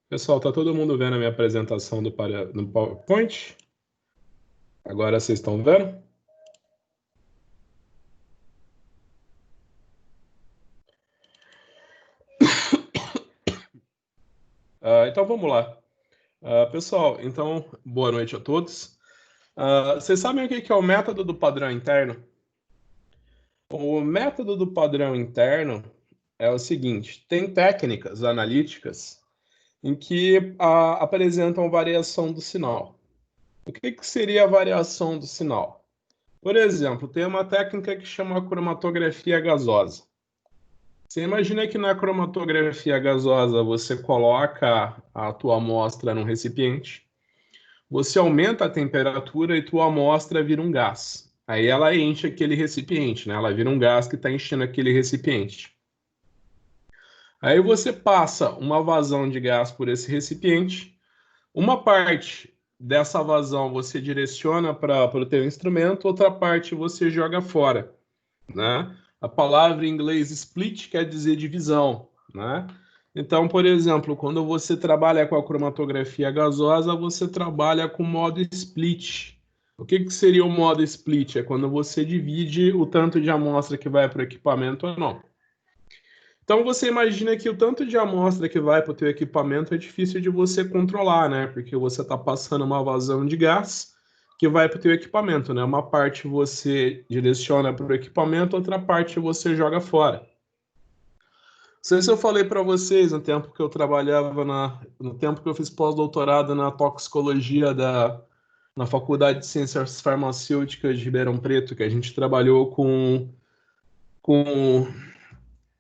Pessoal, tá todo mundo vendo a minha apresentação no PowerPoint? Agora vocês estão vendo? Então vamos lá. Pessoal, então boa noite a todos. Vocês sabem o que é o método do padrão interno? O método do padrão interno é o seguinte: tem técnicas analíticas em que apresentam variação do sinal. O que seria a variação do sinal? Por exemplo, tem uma técnica que chama cromatografia gasosa. Você imagina que na cromatografia gasosa você coloca a tua amostra num recipiente, você aumenta a temperatura e tua amostra vira um gás. Aí ela enche aquele recipiente, né? Ela vira um gás que está enchendo aquele recipiente. Aí você passa uma vazão de gás por esse recipiente, uma parte dessa vazão você direciona para o teu instrumento, outra parte você joga fora, né? A palavra em inglês split quer dizer divisão, né? Então, por exemplo, quando você trabalha com a cromatografia gasosa, você trabalha com o modo split. O que seria o modo split? É quando você divide o tanto de amostra que vai para o equipamento ou não. Então, você imagina que o tanto de amostra que vai para o teu equipamento é difícil de você controlar, né? Porque você está passando uma vazão de gás que vai para o teu equipamento, né? Uma parte você direciona para o equipamento, outra parte você joga fora. Não sei se eu falei para vocês no tempo que eu trabalhava no tempo que eu fiz pós-doutorado na toxicologia na Faculdade de Ciências Farmacêuticas de Ribeirão Preto, que a gente trabalhou com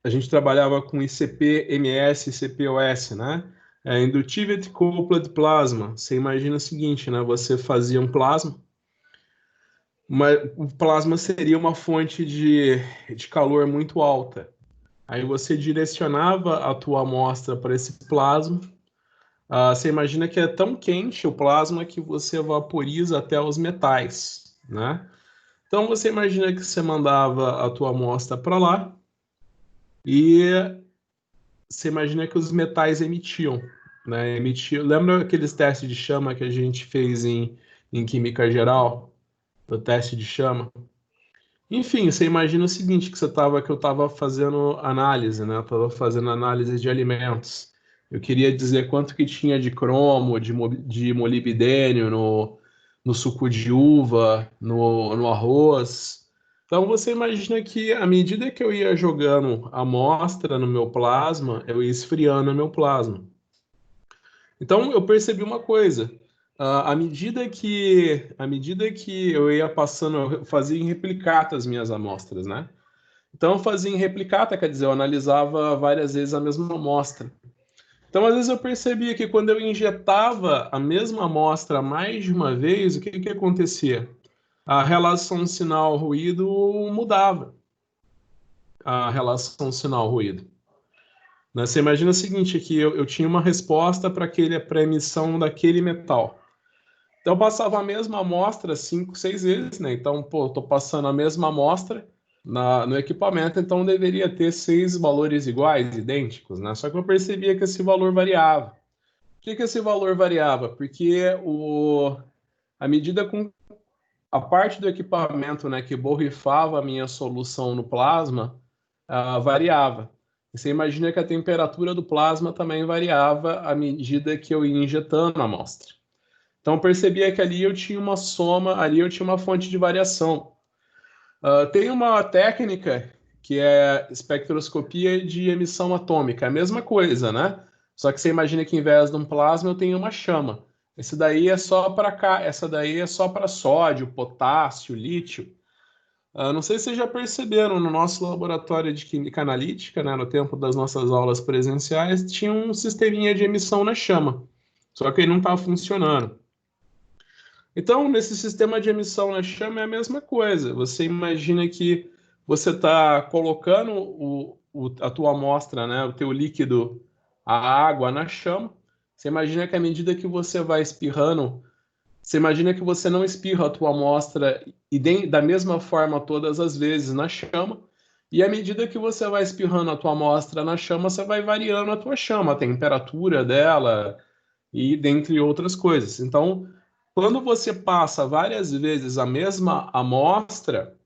a gente trabalhava com ICP-MS e ICP-OS, né? Inductivity Coupled Plasma. Você imagina o seguinte, né? Você fazia um plasma, mas o plasma seria uma fonte de calor muito alta. Aí você direcionava a tua amostra para esse plasma. Você imagina que é tão quente o plasma que você vaporiza até os metais, né? Então você imagina que você mandava a tua amostra para lá e você imagina que os metais emitiam, né? Lembra aqueles testes de chama que a gente fez em química geral? O teste de chama? Enfim, você imagina o seguinte, que eu estava fazendo análise, né? Eu estava fazendo análise de alimentos. Eu queria dizer quanto que tinha de cromo, de molibdênio no suco de uva, no arroz. Então você imagina que à medida que eu ia jogando amostra no meu plasma, eu ia esfriando o meu plasma. Então eu percebi uma coisa. À medida que eu ia passando, eu fazia em replicata as minhas amostras, né? Então eu fazia em replicata, quer dizer, eu analisava várias vezes a mesma amostra. Então às vezes eu percebia que quando eu injetava a mesma amostra mais de uma vez, o que acontecia? A relação sinal-ruído mudava. A relação sinal-ruído. Né? Você imagina o seguinte, que eu tinha uma resposta para a emissão daquele metal. Então eu passava a mesma amostra 5, 6 vezes, né? Então, pô, estou passando a mesma amostra no equipamento, então deveria ter 6 valores iguais, idênticos, né? Só que eu percebia que esse valor variava. Por que esse valor variava? Porque à medida com a parte do equipamento, né, que borrifava a minha solução no plasma, variava. E você imagina que a temperatura do plasma também variava à medida que eu ia injetando a amostra. Então eu percebia que ali eu tinha uma soma, ali eu tinha uma fonte de variação. Tem uma técnica que é espectroscopia de emissão atômica, é a mesma coisa, né? Só que você imagina que em vez de um plasma eu tenho uma chama. Esse daí é só para cá, essa daí é só para sódio, potássio, lítio. Não sei se vocês já perceberam, no nosso laboratório de química analítica, né, no tempo das nossas aulas presenciais, tinha um sisteminha de emissão na chama, só que ele não estava funcionando. Então, nesse sistema de emissão na chama é a mesma coisa. Você imagina que você está colocando a tua amostra, né, o teu líquido, a água na chama. Você imagina que à medida que você vai espirrando, você imagina que você não espirra a tua amostra da mesma forma todas as vezes na chama. E à medida que você vai espirrando a tua amostra na chama, você vai variando a tua chama, a temperatura dela e dentre outras coisas. Então, quando você passa várias vezes a mesma amostra,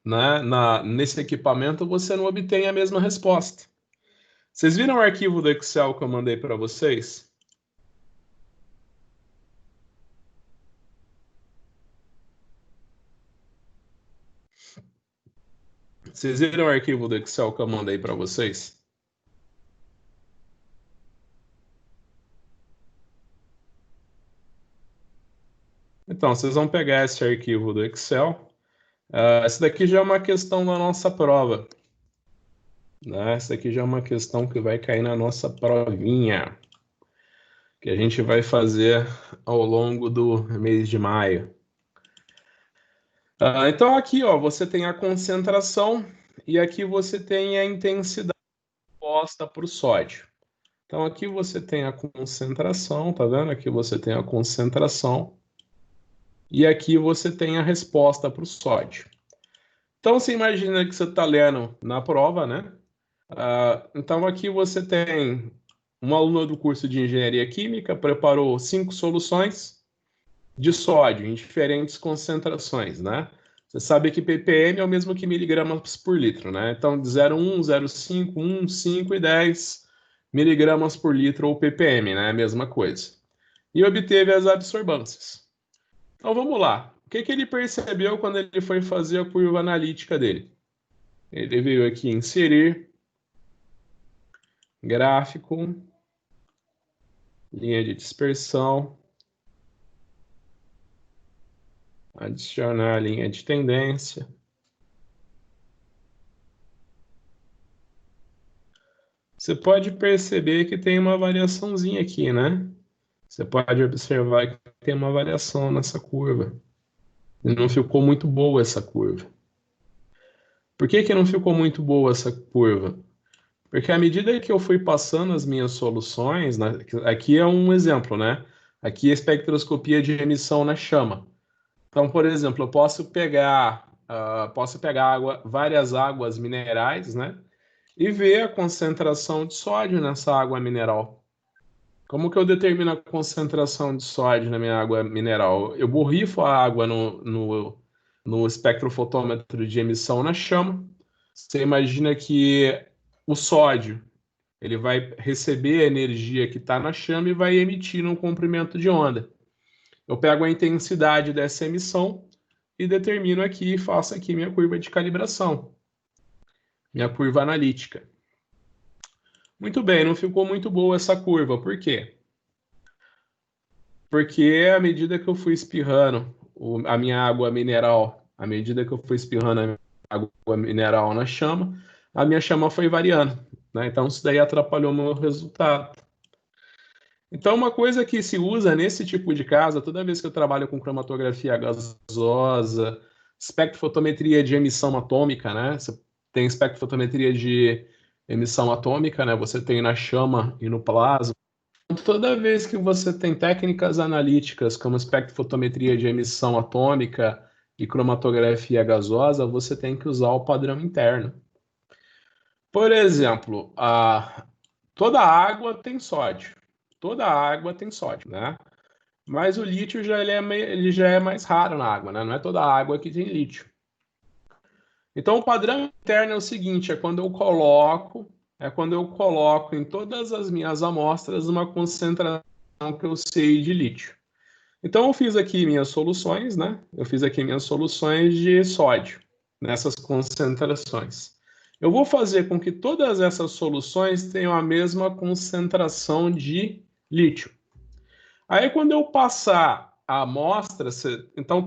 né, nesse equipamento, você não obtém a mesma resposta. Vocês viram o arquivo do Excel que eu mandei para vocês? Vocês viram o arquivo do Excel que eu mandei para vocês? Então, vocês vão pegar esse arquivo do Excel. Essa daqui já é uma questão da nossa prova, né? Essa daqui já é uma questão que vai cair na nossa provinha, que a gente vai fazer ao longo do mês de maio. Então, aqui, ó, você tem a concentração e aqui você tem a intensidade posta por sódio. Então, aqui você tem a concentração, tá vendo? Aqui você tem a concentração e aqui você tem a resposta para o sódio. Então, você imagina que você está lendo na prova, né? Então, aqui você tem uma aluna do curso de Engenharia Química, preparou 5 soluções de sódio em diferentes concentrações, né? Você sabe que ppm é o mesmo que miligramas por litro, né? Então, de 0,1, 0,5, 1, 5 e 10 miligramas por litro ou ppm, né? A mesma coisa. E obteve as absorbâncias. Então, vamos lá. O que ele percebeu quando ele foi fazer a curva analítica dele? Ele veio aqui inserir gráfico, linha de dispersão, adicionar a linha de tendência. Você pode perceber que tem uma variaçãozinha aqui, né? Você pode observar que tem uma variação nessa curva. E não ficou muito boa essa curva. Por que não ficou muito boa essa curva? Porque à medida que eu fui passando as minhas soluções, né, aqui é um exemplo, né? Aqui é espectroscopia de emissão na chama. Então, por exemplo, eu posso pegar várias águas minerais, né? E ver a concentração de sódio nessa água mineral. Como que eu determino a concentração de sódio na minha água mineral? Eu borrifo a água no espectrofotômetro de emissão na chama. Você imagina que o sódio ele vai receber a energia que está na chama e vai emitir um comprimento de onda. Eu pego a intensidade dessa emissão e determino aqui e faço aqui minha curva de calibração, minha curva analítica. Muito bem, não ficou muito boa essa curva. Por quê? Porque à medida que eu fui espirrando a minha água mineral, à medida que eu fui espirrando a minha água mineral na chama, a minha chama foi variando, né? Então isso daí atrapalhou o meu resultado. Então uma coisa que se usa nesse tipo de caso, toda vez que eu trabalho com cromatografia gasosa, espectrofotometria de emissão atômica, né? Você tem espectrofotometria de emissão atômica, né? Você tem na chama e no plasma. Toda vez que você tem técnicas analíticas como espectrofotometria de emissão atômica e cromatografia gasosa, você tem que usar o padrão interno. Por exemplo, toda água tem sódio. Toda água tem sódio, né? Mas o lítio ele já é mais raro na água, né? Não é toda água que tem lítio. Então, o padrão interno é o seguinte: é quando eu coloco em todas as minhas amostras uma concentração que eu sei de lítio. Então, eu fiz aqui minhas soluções, né? Eu fiz aqui minhas soluções de sódio nessas concentrações. Eu vou fazer com que todas essas soluções tenham a mesma concentração de lítio. Aí, quando eu passar a amostra, então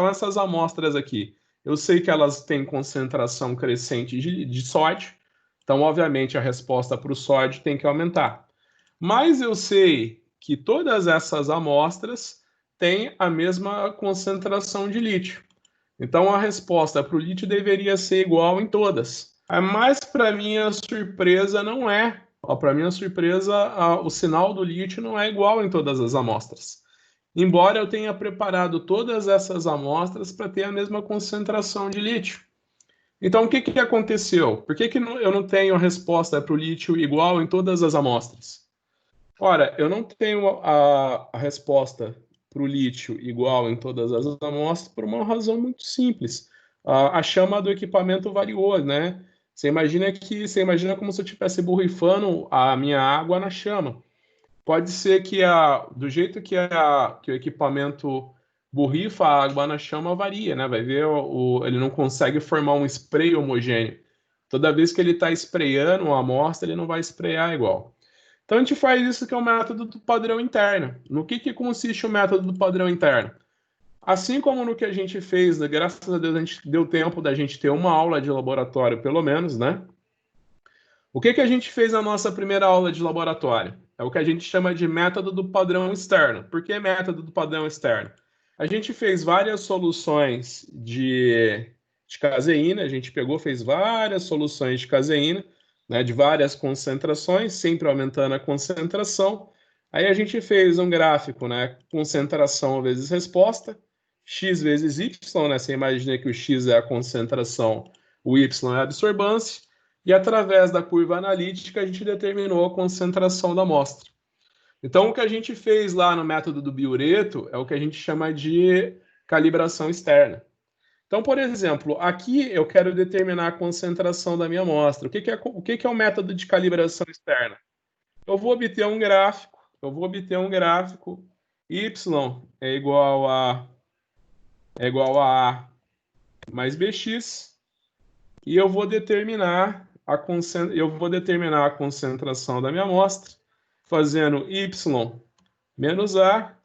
essas amostras aqui, eu sei que elas têm concentração crescente de sódio, então, obviamente, a resposta para o sódio tem que aumentar. Mas eu sei que todas essas amostras têm a mesma concentração de lítio. Então, a resposta para o lítio deveria ser igual em todas. Mas, para minha surpresa, não é. Para minha surpresa, o sinal do lítio não é igual em todas as amostras. embora eu tenha preparado todas essas amostras para ter a mesma concentração de lítio. Então, o que que aconteceu? Por que que eu não tenho a resposta para o lítio igual em todas as amostras? Ora, eu não tenho a resposta para o lítio igual em todas as amostras por uma razão muito simples. A chama do equipamento variou, né? Você imagina como se eu estivesse borrifando a minha água na chama. Pode ser que do jeito que o equipamento borrifa a água na chama varia, né? Vai ver ele não consegue formar um spray homogêneo. Toda vez que ele está sprayando uma amostra, ele não vai sprayar igual. Então a gente faz isso que é o método do padrão interno. No que consiste o método do padrão interno? Assim como no que a gente fez, né, graças a Deus a gente deu tempo da gente ter uma aula de laboratório, pelo menos, né? O que a gente fez na nossa primeira aula de laboratório? É o que a gente chama de método do padrão externo. Por que método do padrão externo? A gente fez várias soluções de caseína, a gente pegou, fez várias soluções de caseína, né, de várias concentrações, sempre aumentando a concentração. Aí a gente fez um gráfico, né, concentração vezes resposta, x vezes y, né, você imagina que o x é a concentração, o y é a absorbância, e através da curva analítica a gente determinou a concentração da amostra. Então, o que a gente fez lá no método do Biureto é o que a gente chama de calibração externa. Então, por exemplo, aqui eu quero determinar a concentração da minha amostra. O que é o método de calibração externa? Eu vou obter um gráfico y é igual a A mais BX, e eu vou determinar a concentração da minha amostra fazendo y menos A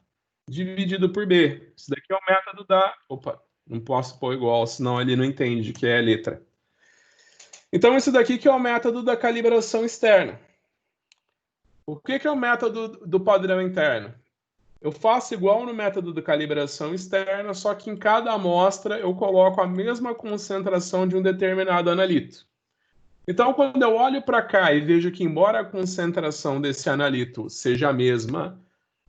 dividido por B. Isso daqui é o método da... Opa, não posso pôr igual, senão ele não entende que é a letra. Então, isso daqui que é o método da calibração externa. O que é o método do padrão interno? Eu faço igual no método de calibração externa, só que em cada amostra eu coloco a mesma concentração de um determinado analito. Então, quando eu olho para cá e vejo que, embora a concentração desse analito seja a mesma,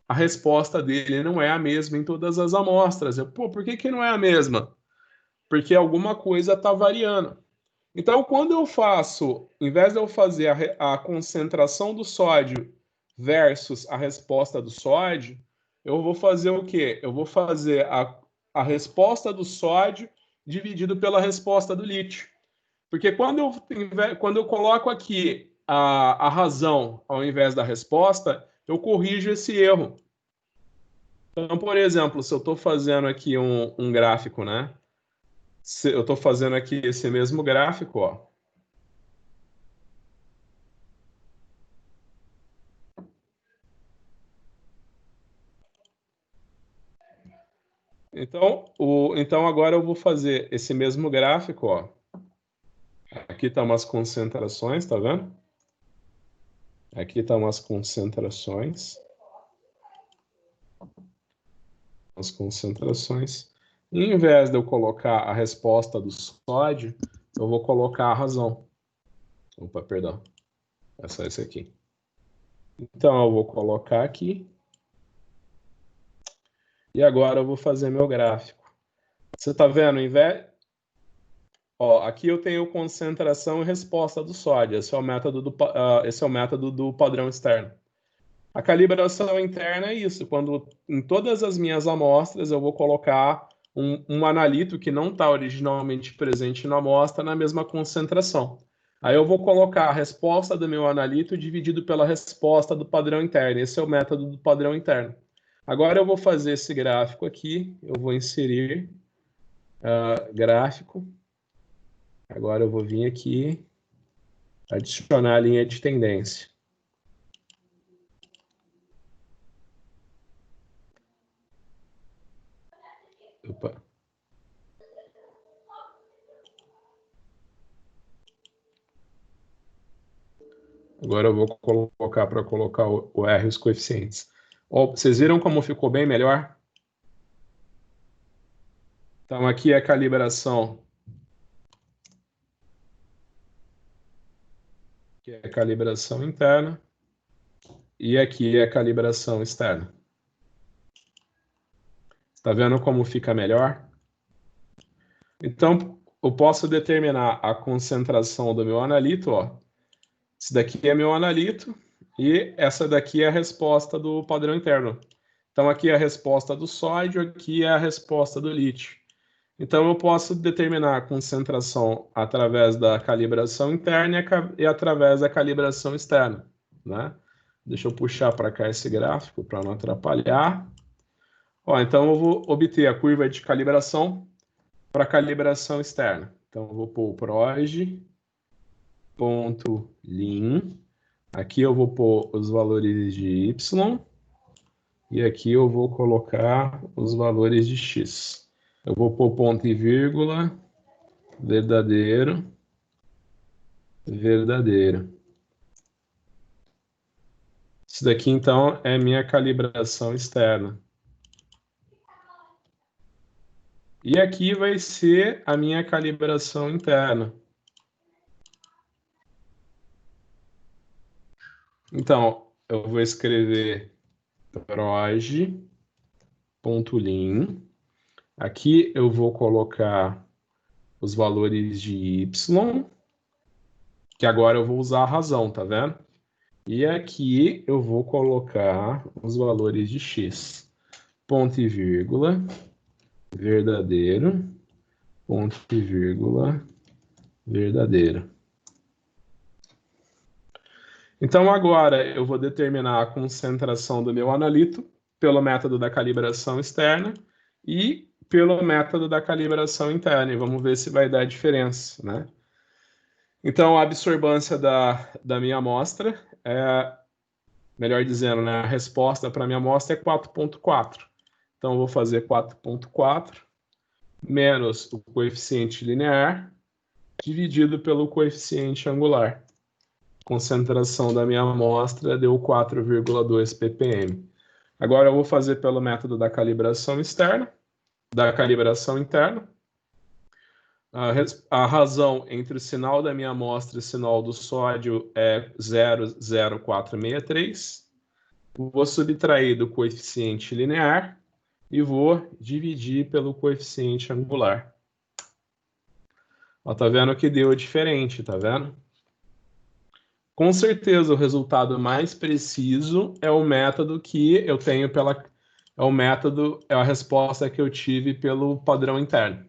a resposta dele não é a mesma em todas as amostras. Por que não é a mesma? Porque alguma coisa está variando. Então, quando eu faço, em vez de eu fazer a concentração do sódio versus a resposta do sódio, eu vou fazer o quê? Eu vou fazer a resposta do sódio dividido pela resposta do lítio. Porque quando eu coloco aqui a razão ao invés da resposta, eu corrijo esse erro. Então, por exemplo, se eu estou fazendo aqui um gráfico, né? Se eu estou fazendo aqui esse mesmo gráfico, ó. Então agora eu vou fazer esse mesmo gráfico, ó. Aqui estão umas concentrações, tá vendo? Aqui estão umas concentrações. As concentrações. E, em vez de eu colocar a resposta do sódio, eu vou colocar a razão. Opa, perdão. É só esse aqui. Então eu vou colocar aqui. E agora eu vou fazer meu gráfico. Você está vendo? Ó, aqui eu tenho concentração e resposta do sódio. Esse é o método do padrão externo. A calibração interna é isso. Quando em todas as minhas amostras eu vou colocar um analito que não está originalmente presente na amostra na mesma concentração. Aí eu vou colocar a resposta do meu analito dividido pela resposta do padrão interno. Esse é o método do padrão interno. Agora eu vou fazer esse gráfico aqui. Eu vou inserir gráfico. Agora eu vou vir aqui, adicionar a linha de tendência. Opa. Agora eu vou colocar para colocar o R, os coeficientes. Ó, vocês viram como ficou bem melhor? Então aqui é a calibração. Aqui é a calibração interna. E aqui é a calibração externa. Tá vendo como fica melhor? Então, eu posso determinar a concentração do meu analito, ó. Esse daqui é meu analito e essa daqui é a resposta do padrão interno. Então, aqui é a resposta do sódio, aqui é a resposta do lítio. Então, eu posso determinar a concentração através da calibração interna e através da calibração externa, né? Deixa eu puxar para cá esse gráfico para não atrapalhar. Ó, então, eu vou obter a curva de calibração para calibração externa. Então, eu vou pôr o proj.lin. Aqui eu vou pôr os valores de y. E aqui eu vou colocar os valores de x. Eu vou pôr ponto e vírgula, verdadeiro, verdadeiro. Isso daqui, então, é minha calibração externa. E aqui vai ser a minha calibração interna. Então, eu vou escrever proj.lin. Aqui eu vou colocar os valores de y, que agora eu vou usar a razão, tá vendo? E aqui eu vou colocar os valores de x. Ponto e vírgula, verdadeiro, ponto e vírgula, verdadeiro. Então agora eu vou determinar a concentração do meu analito pelo método da calibração externa e pelo método da calibração interna. E vamos ver se vai dar diferença, né? Então a absorbância da minha amostra melhor dizendo, né, a resposta para a minha amostra é 4.4. Então, eu vou fazer 4.4 menos o coeficiente linear dividido pelo coeficiente angular. Concentração da minha amostra deu 4,2 ppm. Agora, eu vou fazer pelo método da calibração externa, da calibração interna. A razão entre o sinal da minha amostra e o sinal do sódio é 0,0463. Vou subtrair do coeficiente linear e vou dividir pelo coeficiente angular. Ó, tá vendo que deu diferente, tá vendo? Com certeza, o resultado mais preciso é o método que eu tenho é a resposta que eu tive pelo padrão interno.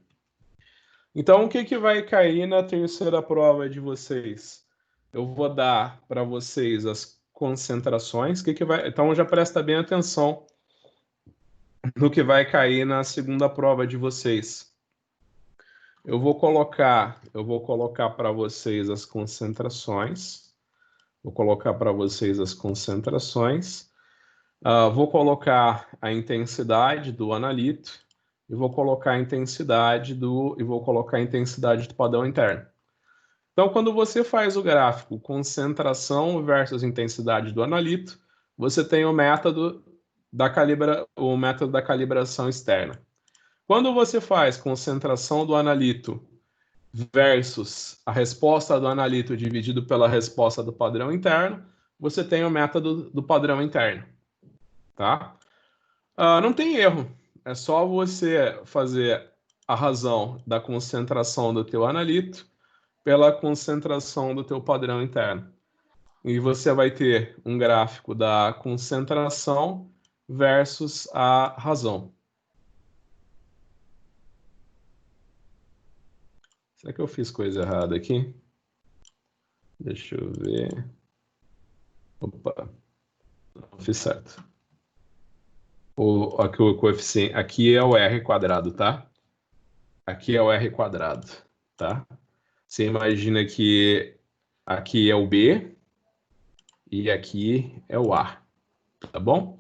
Então, o que vai cair na terceira prova de vocês? Eu vou dar para vocês as concentrações. Então, já presta bem atenção no que vai cair na segunda prova de vocês. Eu vou colocar para vocês as concentrações. Vou colocar para vocês as concentrações. Vou colocar a intensidade do analito e vou colocar a intensidade do padrão interno. Então, quando você faz o gráfico concentração versus intensidade do analito, você tem o método da calibração externa. Quando você faz concentração do analito versus a resposta do analito dividido pela resposta do padrão interno, você tem o método do padrão interno, tá? Não tem erro, é só você fazer a razão da concentração do teu analito pela concentração do teu padrão interno. E você vai ter um gráfico da concentração versus a razão. Será que eu fiz coisa errada aqui? Deixa eu ver. Opa, não fiz certo. Aqui o coeficiente, aqui é o R quadrado, tá? Aqui é o R quadrado, tá? Você imagina que aqui é o B e aqui é o A, tá bom?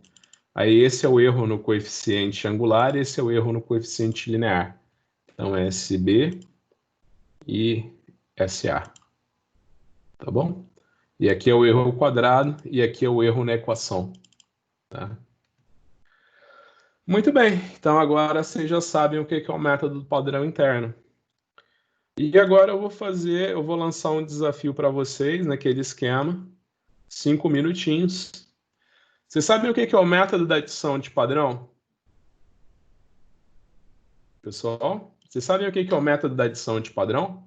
Aí esse é o erro no coeficiente angular, esse é o erro no coeficiente linear. Então, SB e SA, tá bom? E aqui é o erro ao quadrado e aqui é o erro na equação, tá? Muito bem, então agora vocês já sabem o que é o método do padrão interno. E agora eu vou lançar um desafio para vocês naquele esquema, 5 minutinhos. Vocês sabem o que é o método da adição de padrão? pessoal? Vocês sabem o que é o método da adição de padrão?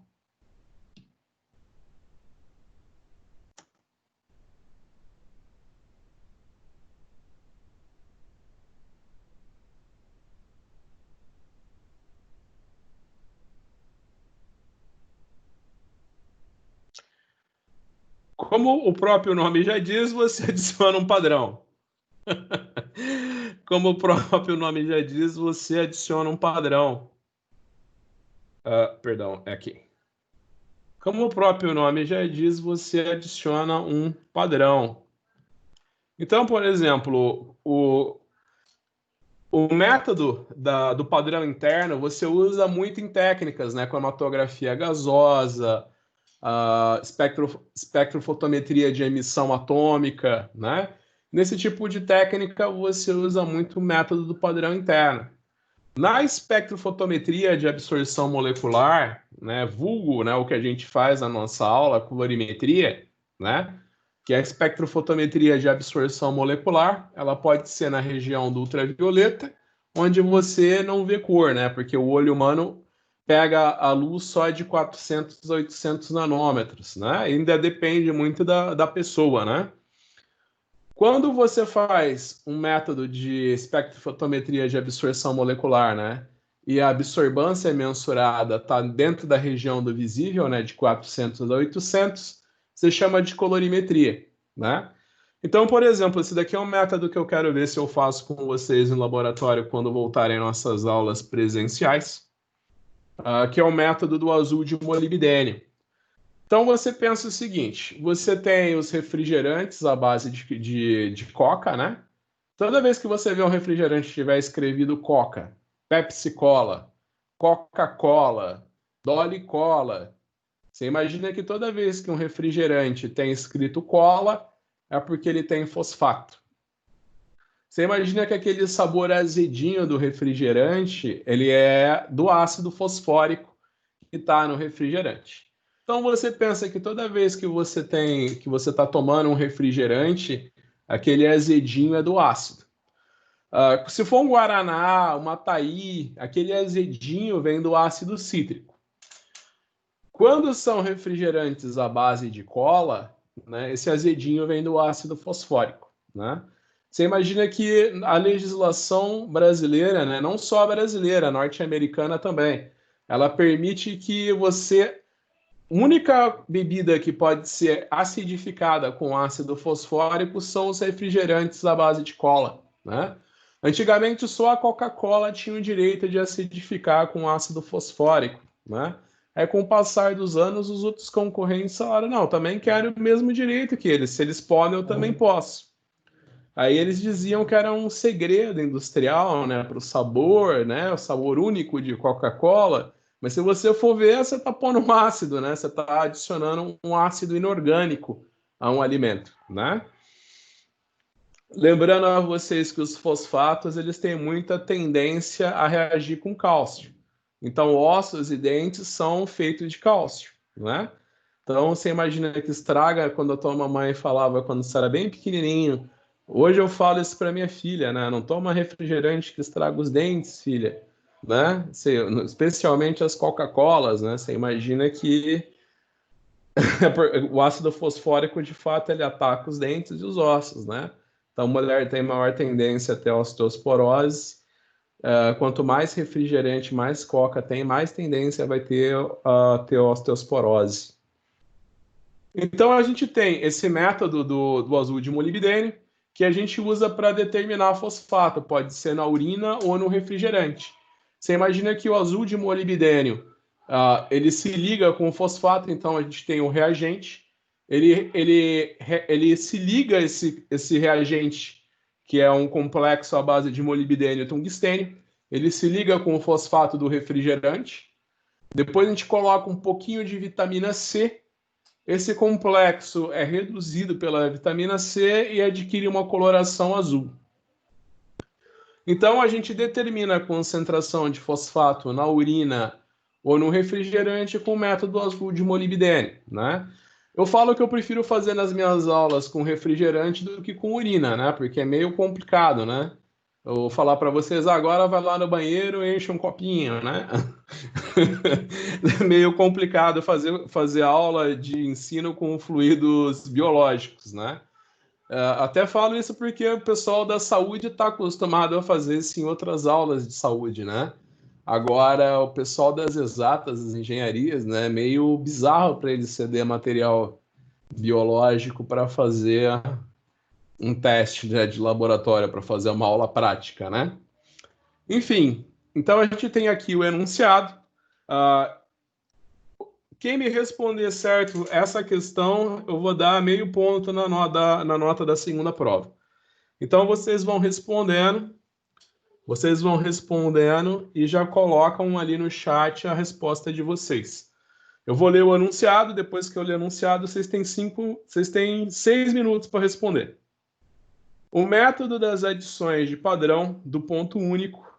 Como o próprio nome já diz, você adiciona um padrão. Como o próprio nome já diz, você adiciona um padrão. Perdão, é aqui. Como o próprio nome já diz, você adiciona um padrão. Então, por exemplo, o método do padrão interno você usa muito em técnicas, né? Cromatografia gasosa, espectrofotometria de emissão atômica, né? Nesse tipo de técnica, você usa muito o método do padrão interno. Na espectrofotometria de absorção molecular, né, vulgo, né, o que a gente faz na nossa aula, colorimetria, né, que é a espectrofotometria de absorção molecular, ela pode ser na região do ultravioleta, onde você não vê cor, né, porque o olho humano pega a luz só de 400 a 800 nanômetros, né, ainda depende muito da pessoa, né. Quando você faz um método de espectrofotometria de absorção molecular, né, e a absorbância mensurada está dentro da região do visível, né, de 400 a 800, você chama de colorimetria, né? Então, por exemplo, esse daqui é um método que eu quero ver se eu faço com vocês no laboratório quando voltarem nossas aulas presenciais, que é o método do azul de molibdênio. Então você pensa o seguinte: você tem os refrigerantes à base de Coca, né? Toda vez que você vê um refrigerante tiver escrevido Coca, Pepsi Cola, Coca-Cola, Dolly Cola, você imagina que toda vez que um refrigerante tem escrito cola, é porque ele tem fosfato. Você imagina que aquele sabor azedinho do refrigerante, ele é do ácido fosfórico que está no refrigerante. Então você pensa que toda vez que você está tomando um refrigerante, aquele azedinho é do ácido. Se for um guaraná, uma açaí, aquele azedinho vem do ácido cítrico. Quando são refrigerantes à base de cola, né, esse azedinho vem do ácido fosfórico, né? Você imagina que a legislação brasileira, né, não só a brasileira, a norte-americana também, ela permite que você única bebida que pode ser acidificada com ácido fosfórico são os refrigerantes à base de cola, né? Antigamente só a Coca-Cola tinha o direito de acidificar com ácido fosfórico, né? Aí com o passar dos anos os outros concorrentes falaram, não, também quero o mesmo direito que eles, se eles podem eu também posso. Aí eles diziam que era um segredo industrial, né, para o sabor, né, o sabor único de Coca-Cola. Mas se você for ver, você está pondo um ácido, né? Você está adicionando um ácido inorgânico a um alimento, né? Lembrando a vocês que os fosfatos eles têm muita tendência a reagir com cálcio. Então, ossos e dentes são feitos de cálcio, né? Então, você imagina que estraga quando a tua mamãe falava quando você era bem pequenininho. Hoje eu falo isso para minha filha, né? Não toma refrigerante que estraga os dentes, filha, né? Especialmente as Coca-Colas, né? Você imagina que o ácido fosfórico, de fato, ele ataca os dentes e os ossos, né? Então, a mulher tem maior tendência a ter osteosporose. Quanto mais refrigerante, mais Coca tem, mais tendência vai ter a ter osteosporose. Então, a gente tem esse método do azul de molibdênio, que a gente usa para determinar fosfato, pode ser na urina ou no refrigerante. Você imagina que o azul de molibdênio, ele se liga com o fosfato, então a gente tem um reagente, ele se liga esse reagente, que é um complexo à base de molibdênio e tungstênio, ele se liga com o fosfato do refrigerante, depois a gente coloca um pouquinho de vitamina C. Esse complexo é reduzido pela vitamina C e adquire uma coloração azul. Então, a gente determina a concentração de fosfato na urina ou no refrigerante com o método azul de molibdênio, né? Eu falo que eu prefiro fazer nas minhas aulas com refrigerante do que com urina, né? Porque é meio complicado, né? Eu vou falar para vocês agora, vai lá no banheiro e enche um copinho, né? É meio complicado fazer aula de ensino com fluidos biológicos, né? Até falo isso porque o pessoal da saúde está acostumado a fazer isso em outras aulas de saúde, né? Agora, o pessoal das exatas, das engenharias, né? É meio bizarro para eles ceder material biológico para fazer um teste, né, de laboratório, para fazer uma aula prática, né? Enfim, então a gente tem aqui o enunciado. Uh, Quem me responder certo essa questão, eu vou dar meio ponto na nota da segunda prova. Então vocês vão respondendo e já colocam ali no chat a resposta de vocês. Eu vou ler o enunciado, depois que eu ler o enunciado, vocês têm 6 minutos para responder. O método das adições de padrão do ponto único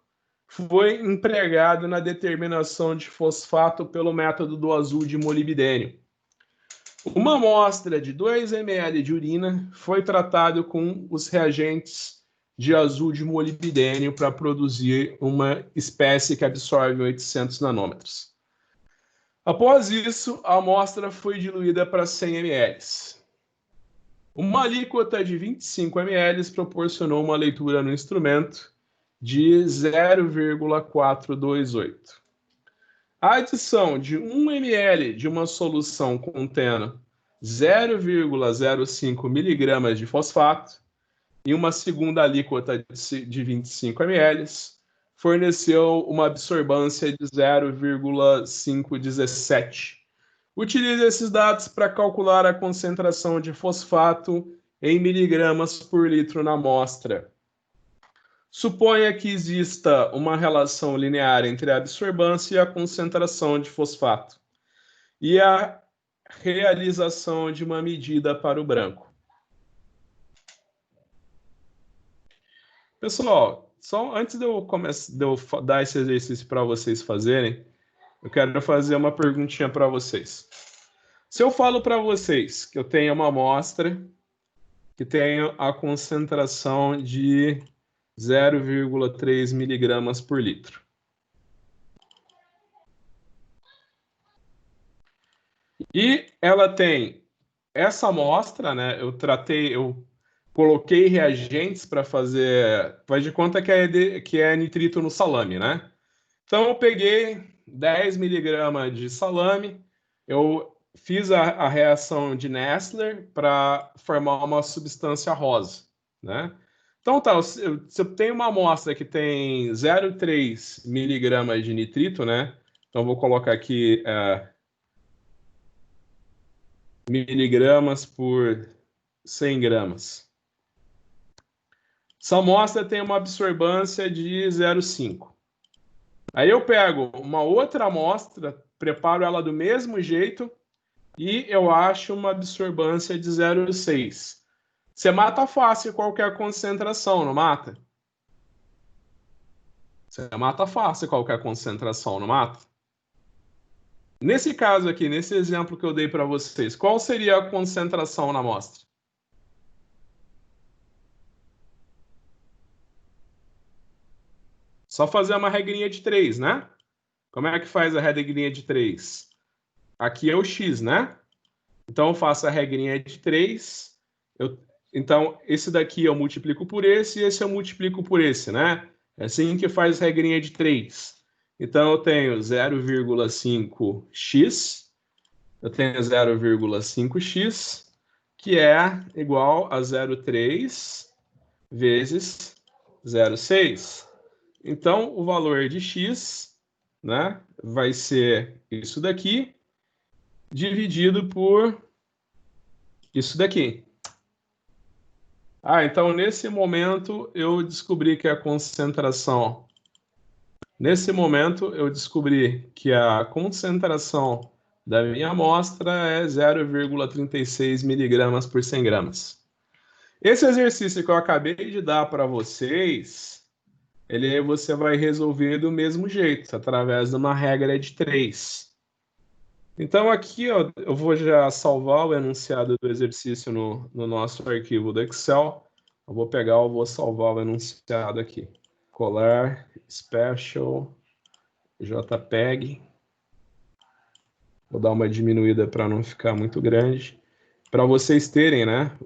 foi empregado na determinação de fosfato pelo método do azul de molibdênio. Uma amostra de 2 ml de urina foi tratada com os reagentes de azul de molibdênio para produzir uma espécie que absorve 800 nanômetros. Após isso, a amostra foi diluída para 100 ml. Uma alíquota de 25 ml proporcionou uma leitura no instrumento de 0,428. A adição de 1 ml de uma solução contendo 0,05 mg de fosfato e uma segunda alíquota de 25 ml forneceu uma absorbância de 0,517. Utilize esses dados para calcular a concentração de fosfato em miligramas por litro na amostra. Suponha que exista uma relação linear entre a absorbância e a concentração de fosfato e a realização de uma medida para o branco. Pessoal, só antes de eu dar esse exercício para vocês fazerem, eu quero fazer uma perguntinha para vocês. Se eu falo para vocês que eu tenho uma amostra que tem a concentração de 0,3 miligramas por litro. E ela tem essa amostra, né? Eu coloquei reagentes para fazer, faz de conta que é nitrito no salame, né? Então eu peguei 10 miligramas de salame, eu fiz a reação de Nessler para formar uma substância rosa, né? Então tá, se eu tenho uma amostra que tem 0,3 miligramas de nitrito, né? Então vou colocar aqui miligramas por 100 gramas. Essa amostra tem uma absorbância de 0,5. Aí eu pego uma outra amostra, preparo ela do mesmo jeito e eu acho uma absorbância de 0,6. Você mata fácil qualquer concentração, não mata? Você mata fácil qualquer concentração, não mata? Nesse caso aqui, nesse exemplo que eu dei para vocês, qual seria a concentração na amostra? Só fazer uma regrinha de 3, né? Como é que faz a regrinha de 3? Aqui é o x, né? Então, eu faço a regrinha de 3. Então, esse daqui eu multiplico por esse e esse eu multiplico por esse, né? É assim que faz a regrinha de 3. Então, eu tenho 0,5x, eu tenho 0,5x, que é igual a 0,3 vezes 0,6. Então, o valor de x, né, vai ser isso daqui, dividido por isso daqui. Então nesse momento eu descobri que a concentração... Nesse momento eu descobri que a concentração da minha amostra é 0,36 miligramas por 100 gramas. Esse exercício que eu acabei de dar para vocês, você vai resolver do mesmo jeito, através de uma regra de 3. Então aqui ó, eu vou já salvar o enunciado do exercício no nosso arquivo do Excel Eu vou salvar o enunciado aqui. Colar special JPEG. Vou dar uma diminuída para não ficar muito grande. Para vocês terem, né?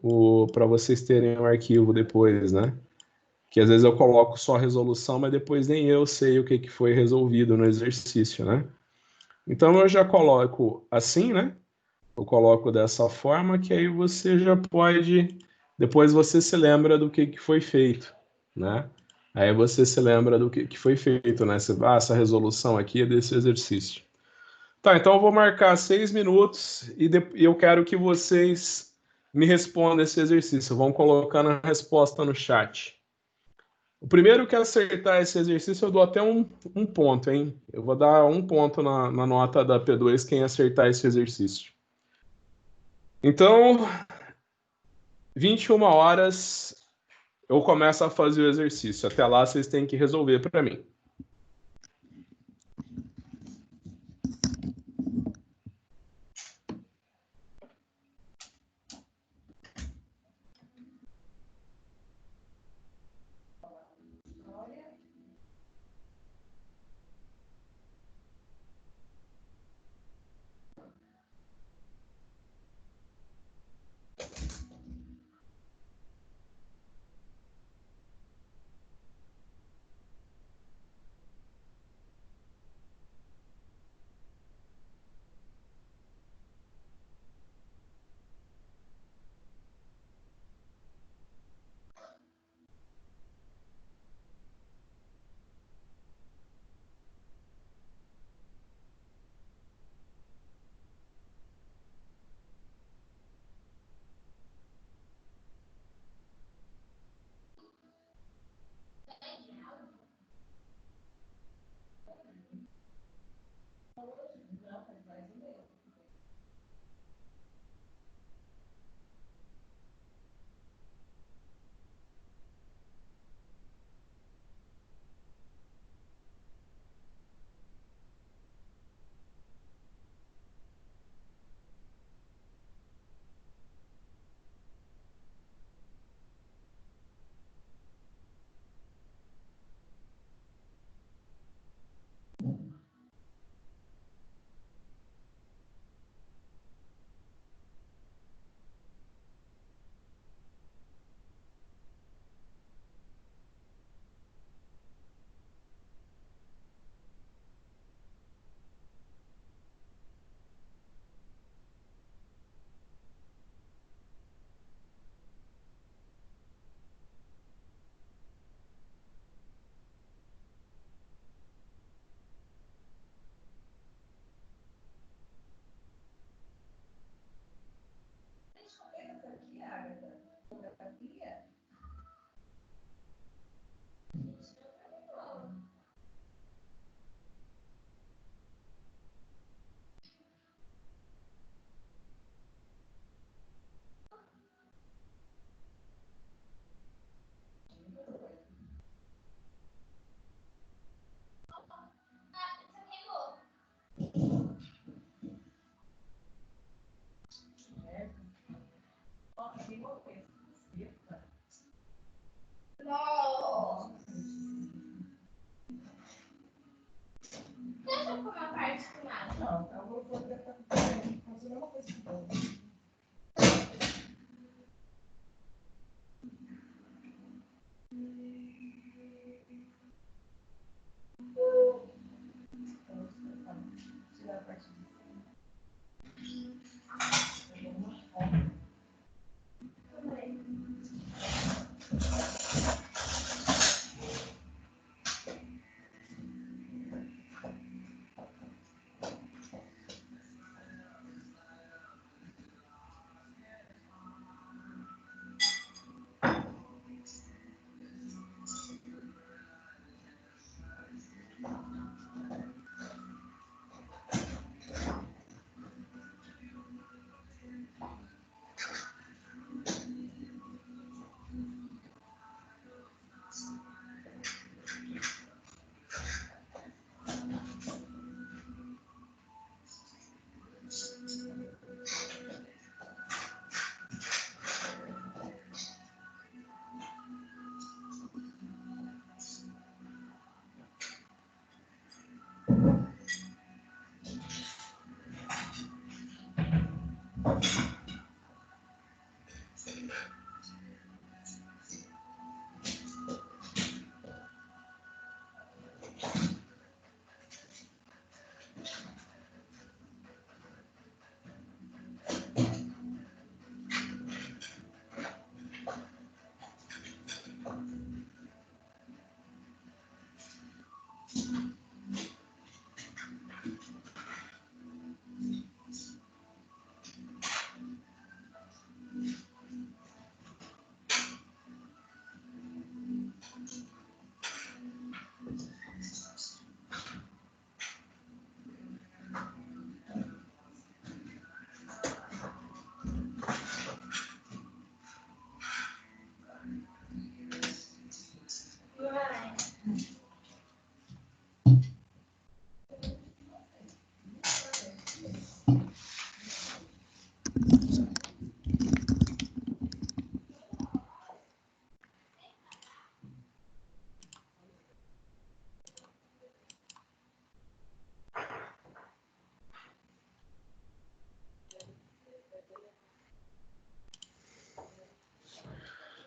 Para vocês terem o arquivo depois, né? Que às vezes eu coloco só a resolução, mas depois nem eu sei o que foi resolvido no exercício, né? Então eu já coloco assim, né? Eu coloco dessa forma que aí você já pode, depois você se lembra do que foi feito, né? Aí você se lembra do que foi feito, né? Essa resolução aqui é desse exercício. Tá, então eu vou marcar 6 minutos e eu quero que vocês me respondam esse exercício. Vão colocando a resposta no chat. O primeiro que acertar esse exercício, eu dou até um ponto, hein? Eu vou dar um ponto na nota da P2 quem acertar esse exercício. Então, 21 horas, eu começo a fazer o exercício. Até lá, vocês têm que resolver para mim.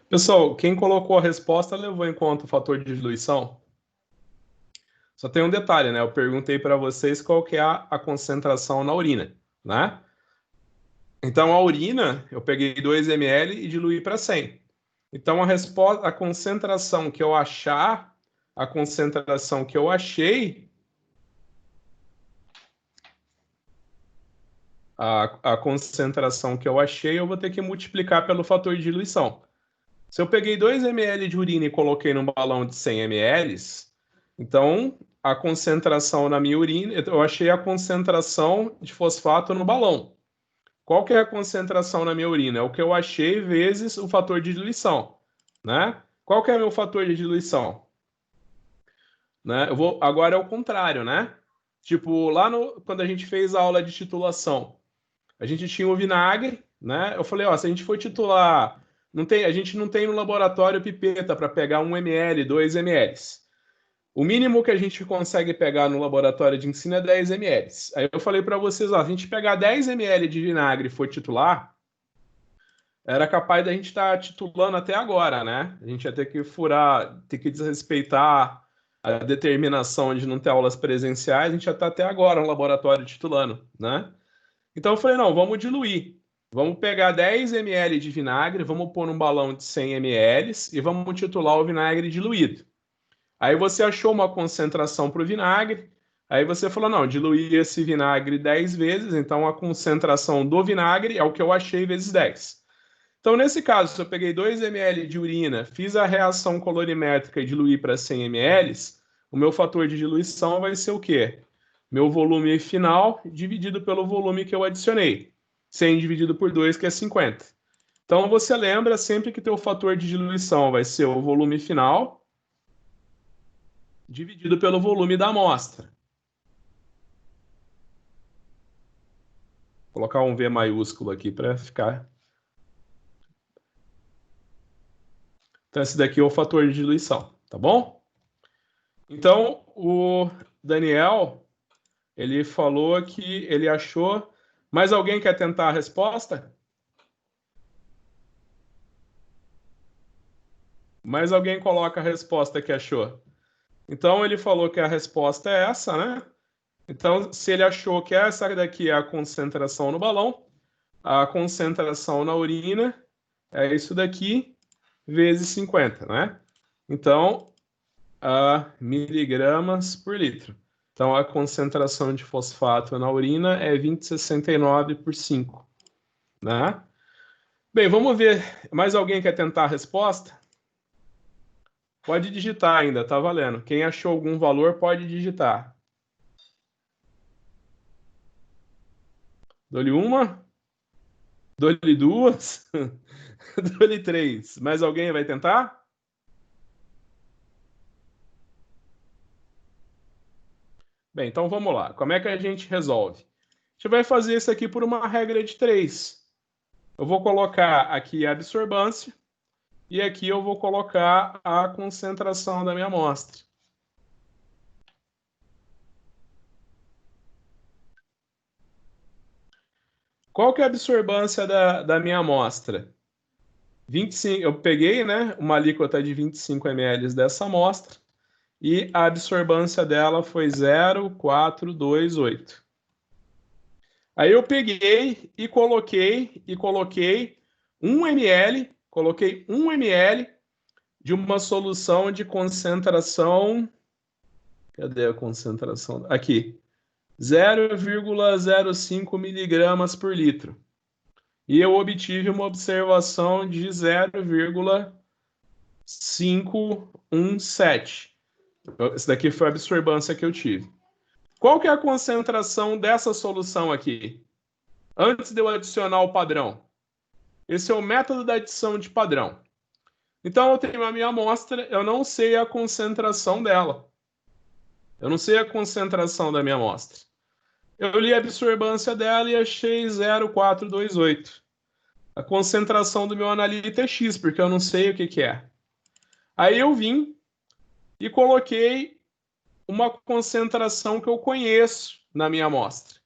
Pessoal, quem colocou a resposta levou em conta o fator de diluição? Só tem um detalhe, né? Eu perguntei para vocês qual que é a concentração na urina, né? Então, a urina, eu peguei 2 ml e diluí para 100. Então, a resposta, a concentração que eu achar, a concentração que eu achei, a concentração que eu achei, eu vou ter que multiplicar pelo fator de diluição. Se eu peguei 2 ml de urina e coloquei num balão de 100 ml, então a concentração na minha urina, eu achei a concentração de fosfato no balão. Qual que é a concentração na minha urina? É o que eu achei vezes o fator de diluição, né? Qual que é o meu fator de diluição? Né? Agora é o contrário, né? Tipo, quando a gente fez a aula de titulação, a gente tinha o vinagre, né? Eu falei, ó, se a gente for titular, a gente não tem no laboratório pipeta para pegar 1 ml, 2 ml. O mínimo que a gente consegue pegar no laboratório de ensino é 10 ml. Aí eu falei para vocês, ó, se a gente pegar 10 ml de vinagre e for titular, era capaz da gente estar titulando até agora, né? A gente ia ter que furar, ter que desrespeitar a determinação de não ter aulas presenciais, a gente já está até agora no laboratório titulando, né? Então eu falei, não, vamos diluir. Vamos pegar 10 ml de vinagre, vamos pôr num balão de 100 ml e vamos titular o vinagre diluído. Aí você achou uma concentração para o vinagre, aí você falou, não, diluir esse vinagre 10 vezes, então a concentração do vinagre é o que eu achei vezes 10. Então, nesse caso, se eu peguei 2 ml de urina, fiz a reação colorimétrica e diluí para 100 ml, o meu fator de diluição vai ser o quê? Meu volume final dividido pelo volume que eu adicionei. 100 dividido por 2, que é 50. Então, você lembra sempre que teu fator de diluição vai ser o volume final dividido pelo volume da amostra. Vou colocar um V maiúsculo aqui para ficar. Então, esse daqui é o fator de diluição, tá bom? Então, o Daniel, ele falou que ele achou. Mais alguém quer tentar a resposta? Mais alguém coloca a resposta que achou. Então, ele falou que a resposta é essa, né? Então, se ele achou que essa daqui é a concentração no balão, a concentração na urina é isso daqui vezes 50, né? Então, miligramas por litro. Então, a concentração de fosfato na urina é 20,69 por 5, né? Bem, vamos ver. Mais alguém quer tentar a resposta? Pode digitar ainda, tá valendo. Quem achou algum valor pode digitar. Dou-lhe uma, dou-lhe duas, dou-lhe três. Mais alguém vai tentar? Bem, então vamos lá. Como é que a gente resolve? A gente vai fazer isso aqui por uma regra de 3. Eu vou colocar aqui a absorbância e aqui eu vou colocar a concentração da minha amostra. Qual que é a absorbância da minha amostra? 25, eu peguei, né, uma alíquota de 25 ml dessa amostra e a absorbância dela foi 0,428. Aí eu peguei e coloquei 1 ml, coloquei 1 ml de uma solução de concentração. Cadê a concentração? Aqui. 0,05 miligramas por litro. E eu obtive uma observação de 0,517. Essa daqui foi a absorbância que eu tive. Qual que é a concentração dessa solução aqui? Antes de eu adicionar o padrão. Esse é o método da adição de padrão. Então, eu tenho a minha amostra, eu não sei a concentração dela. Eu não sei a concentração da minha amostra. Eu li a absorbância dela e achei 0,428. A concentração do meu analita é X, porque eu não sei o que é. Aí eu vim e coloquei uma concentração que eu conheço na minha amostra.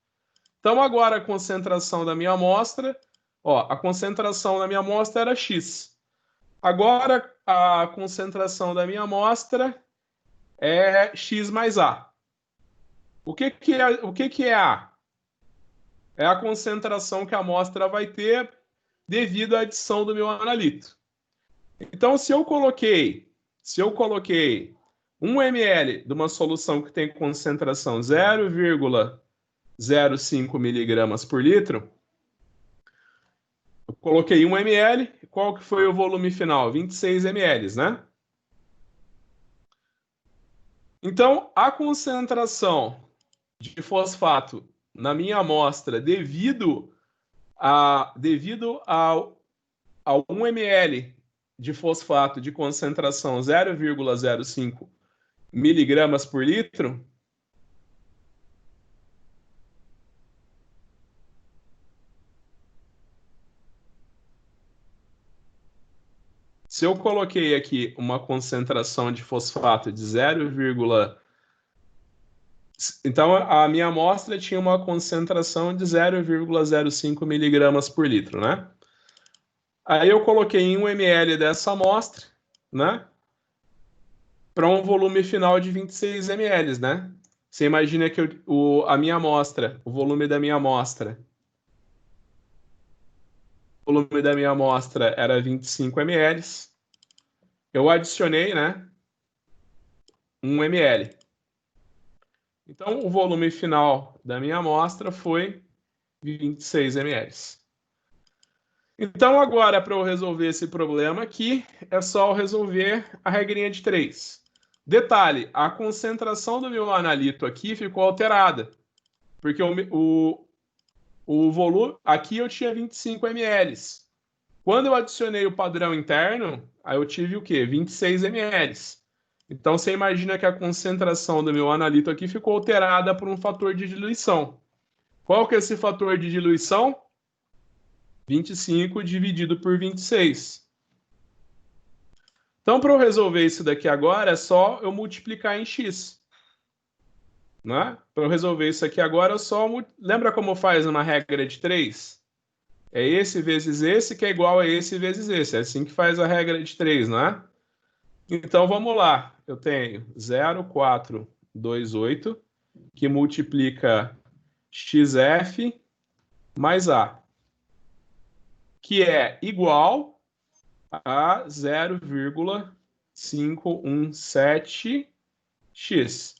Então, agora a concentração da minha amostra, ó, a concentração da minha amostra era X. Agora, a concentração da minha amostra é X mais A. O que é A? É a concentração que a amostra vai ter devido à adição do meu analito. Então, se eu coloquei 1 ml de uma solução que tem concentração 0,05 miligramas por litro, eu coloquei 1 ml, qual que foi o volume final? 26 ml, né? Então, a concentração de fosfato na minha amostra devido ao 1 ml de fosfato de concentração 0,05 miligramas por litro, se eu coloquei aqui uma concentração de fosfato de 0, então a minha amostra tinha uma concentração de 0,05 miligramas por litro, né? Aí eu coloquei em 1 ml dessa amostra, né? Para um volume final de 26 ml, né? Você imagina que a minha amostra, o volume da minha amostra, era 25 ml. Eu adicionei, né? 1 ml. Então, o volume final da minha amostra foi 26 ml. Então, agora, para eu resolver esse problema aqui, é só eu resolver a regrinha de 3. Detalhe, a concentração do meu analito aqui ficou alterada, porque o volume, aqui eu tinha 25 ml. Quando eu adicionei o padrão interno, aí eu tive o quê? 26 ml. Então, você imagina que a concentração do meu analito aqui ficou alterada por um fator de diluição. Qual que é esse fator de diluição? 25 dividido por 26. Então, para eu resolver isso daqui agora, é só eu multiplicar em x. Né? Para eu resolver isso aqui agora, eu só... Lembra como faz uma regra de 3? É esse vezes esse, que é igual a esse vezes esse. É assim que faz a regra de 3, não é? Então, vamos lá. Eu tenho 0,428, que multiplica xf mais A, que é igual a 0,517x.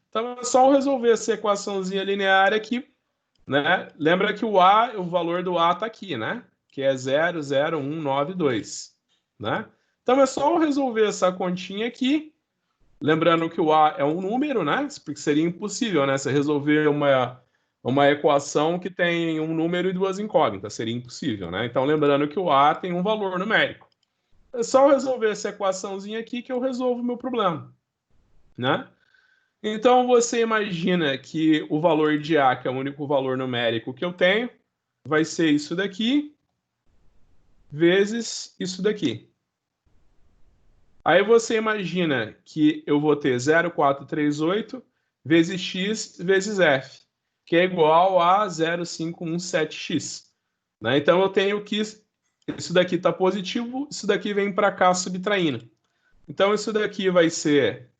Então, é só eu resolver essa equaçãozinha linear aqui, né? Lembra que o valor do A está aqui, né? Que é 0,0192, né? Então, é só eu resolver essa continha aqui, lembrando que o A é um número, né? Porque seria impossível, né? Você resolver uma equação que tem um número e duas incógnitas, seria impossível, né? Então, lembrando que o A tem um valor numérico. É só eu resolver essa equaçãozinha aqui que eu resolvo o meu problema, né? Então, você imagina que o valor de A, que é o único valor numérico que eu tenho, vai ser isso daqui vezes isso daqui. Aí você imagina que eu vou ter 0,438 vezes x vezes f, que é igual a 0,517x. Né? Então, eu tenho que isso daqui está positivo, isso daqui vem para cá subtraindo. Então, isso daqui vai ser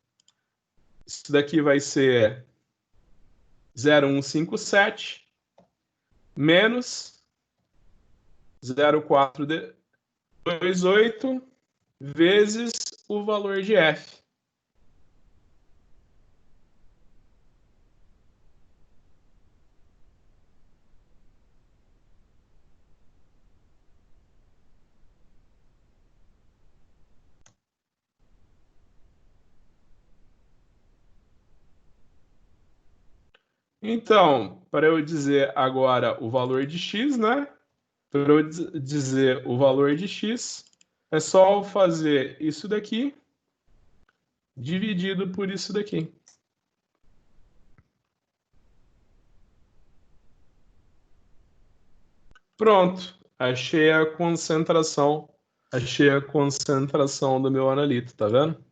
0,157 menos 0,428 vezes o valor de f. Então, para eu dizer agora o valor de x, né? Para eu dizer o valor de x, é só eu fazer isso daqui dividido por isso daqui. Pronto, achei a concentração do meu analito, tá vendo?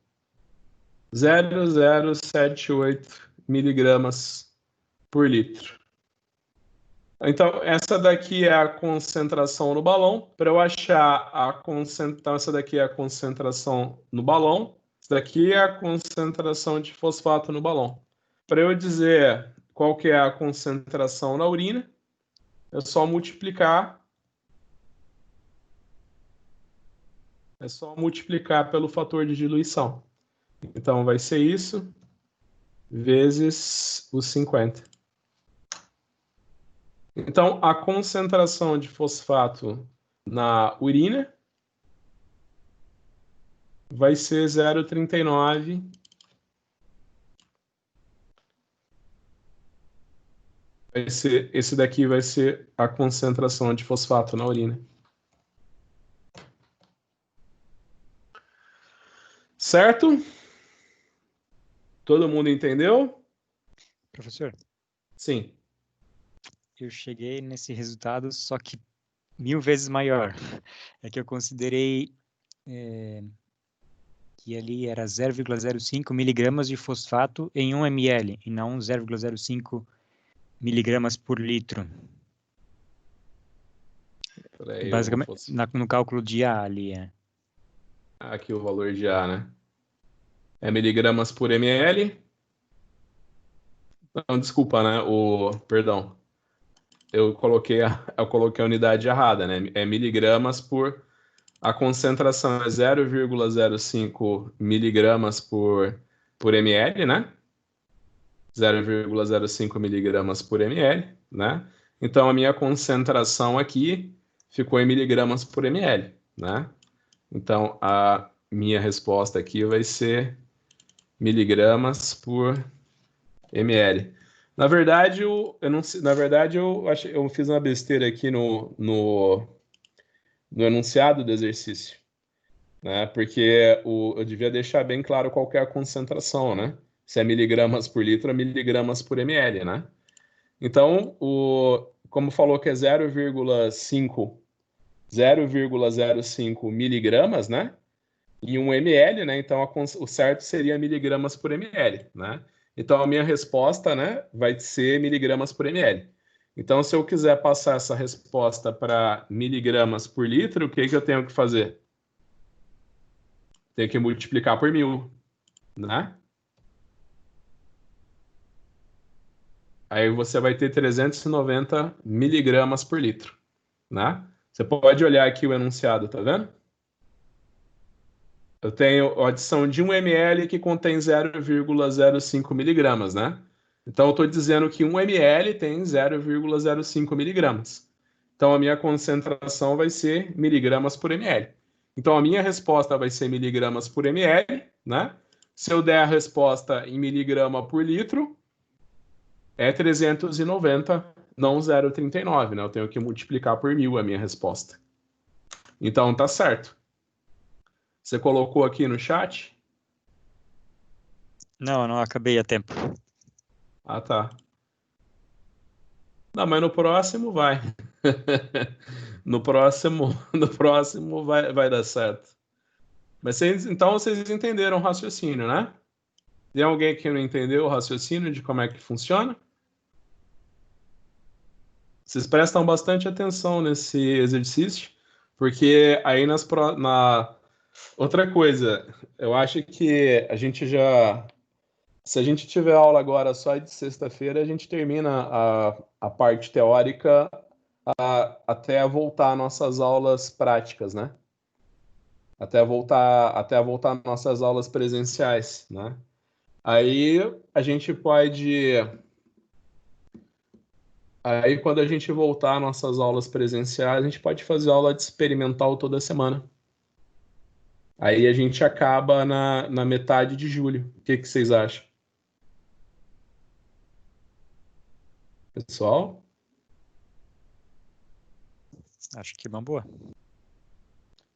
0,078 miligramas por litro. Então, essa daqui é a concentração no balão. Para eu achar a concentração, então, essa daqui é a concentração no balão. Essa daqui é a concentração de fosfato no balão. Para eu dizer qual que é a concentração na urina, é só multiplicar. É só multiplicar pelo fator de diluição. Então, vai ser isso vezes os 50. Então, a concentração de fosfato na urina vai ser 0,39. Esse daqui vai ser a concentração de fosfato na urina. Certo? Todo mundo entendeu? Professor, Sim. eu cheguei nesse resultado, só que 1000 vezes maior. É que eu considerei que ali era 0,05 miligramas de fosfato em 1 ml, e não 0,05 miligramas por litro. Peraí, Basicamente, no cálculo de A ali, Aqui o valor de A, né? É miligramas por ml. Não, desculpa, né? Perdão. Eu coloquei a unidade errada, né? É miligramas por... A concentração é 0,05 miligramas por ml, né? 0,05 miligramas por ml, né? Então, a minha concentração aqui ficou em miligramas por ml, né? Então, a minha resposta aqui vai ser miligramas por ml. Na verdade, eu fiz uma besteira aqui no enunciado do exercício, né? Porque eu devia deixar bem claro qual que é a concentração, né? Se é miligramas por litro ou miligramas por ml, né? Então, como falou que é 0,05 miligramas, né? E 1 ml, né? Então, o certo seria miligramas por ml, né? Então, a minha resposta, né, vai ser miligramas por ml. Então, se eu quiser passar essa resposta para miligramas por litro, o que que eu tenho que fazer? Tenho que multiplicar por 1000, né? Aí você vai ter 390 miligramas por litro, né? Você pode olhar aqui o enunciado, tá vendo? Eu tenho a adição de 1 ml que contém 0,05 miligramas, né? Então, eu estou dizendo que 1 ml tem 0,05 miligramas. Então, a minha concentração vai ser miligramas por ml. Então, a minha resposta vai ser miligramas por ml, né? Se eu der a resposta em miligrama por litro, é 390, não 0,39, né? Eu tenho que multiplicar por 1000 a minha resposta. Então, tá certo. Você colocou aqui no chat? Não acabei a tempo. Ah, tá. Não, mas no próximo vai. No próximo vai dar certo. Mas então vocês entenderam o raciocínio, né? Tem alguém que não entendeu o raciocínio de como é que funciona? Vocês prestam bastante atenção nesse exercício, porque aí outra coisa, eu acho que a gente já, se a gente tiver aula agora só de sexta-feira, a gente termina a parte teórica até voltar nossas aulas práticas, né? Até voltar nossas aulas presenciais, né? Aí a gente pode, aí quando a gente voltar nossas aulas presenciais, a gente pode fazer aula de experimental toda semana. Aí a gente acaba na metade de julho. O que vocês acham? Pessoal? Acho que é uma boa.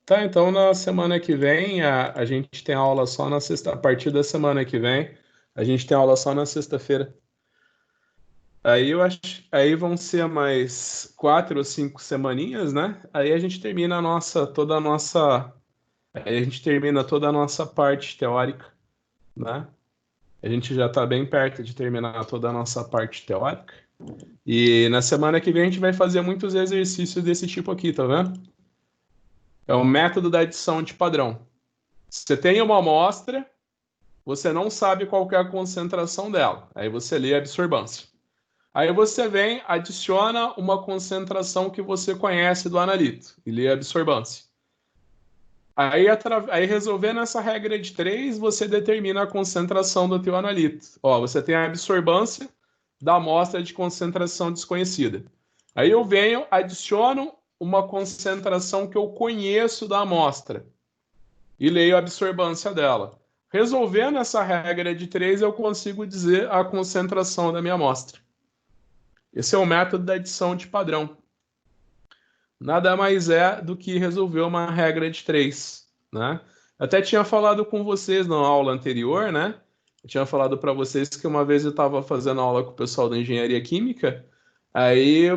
Tá, então na semana que vem a gente tem aula só na sexta, a partir da semana que vem, a gente tem aula só na sexta-feira. Aí eu acho, aí vão ser mais 4 ou 5 semaninhas, né? Aí a gente termina aí a gente termina toda a nossa parte teórica, né? A gente já está bem perto de terminar toda a nossa parte teórica. E na semana que vem a gente vai fazer muitos exercícios desse tipo aqui, tá vendo? É o método da adição de padrão. Você tem uma amostra, você não sabe qual que é a concentração dela. Aí você lê a absorbância. Aí você vem, adiciona uma concentração que você conhece do analito e lê a absorbância. Aí resolvendo essa regra de 3, você determina a concentração do teu analito. Ó, você tem a absorbância da amostra de concentração desconhecida. Aí eu venho, adiciono uma concentração que eu conheço da amostra e leio a absorbância dela. Resolvendo essa regra de 3, eu consigo dizer a concentração da minha amostra. Esse é o método da adição de padrão. Nada mais é do que resolver uma regra de 3, né? Até tinha falado com vocês na aula anterior, né? Eu tinha falado para vocês que uma vez eu estava fazendo aula com o pessoal da engenharia química, aí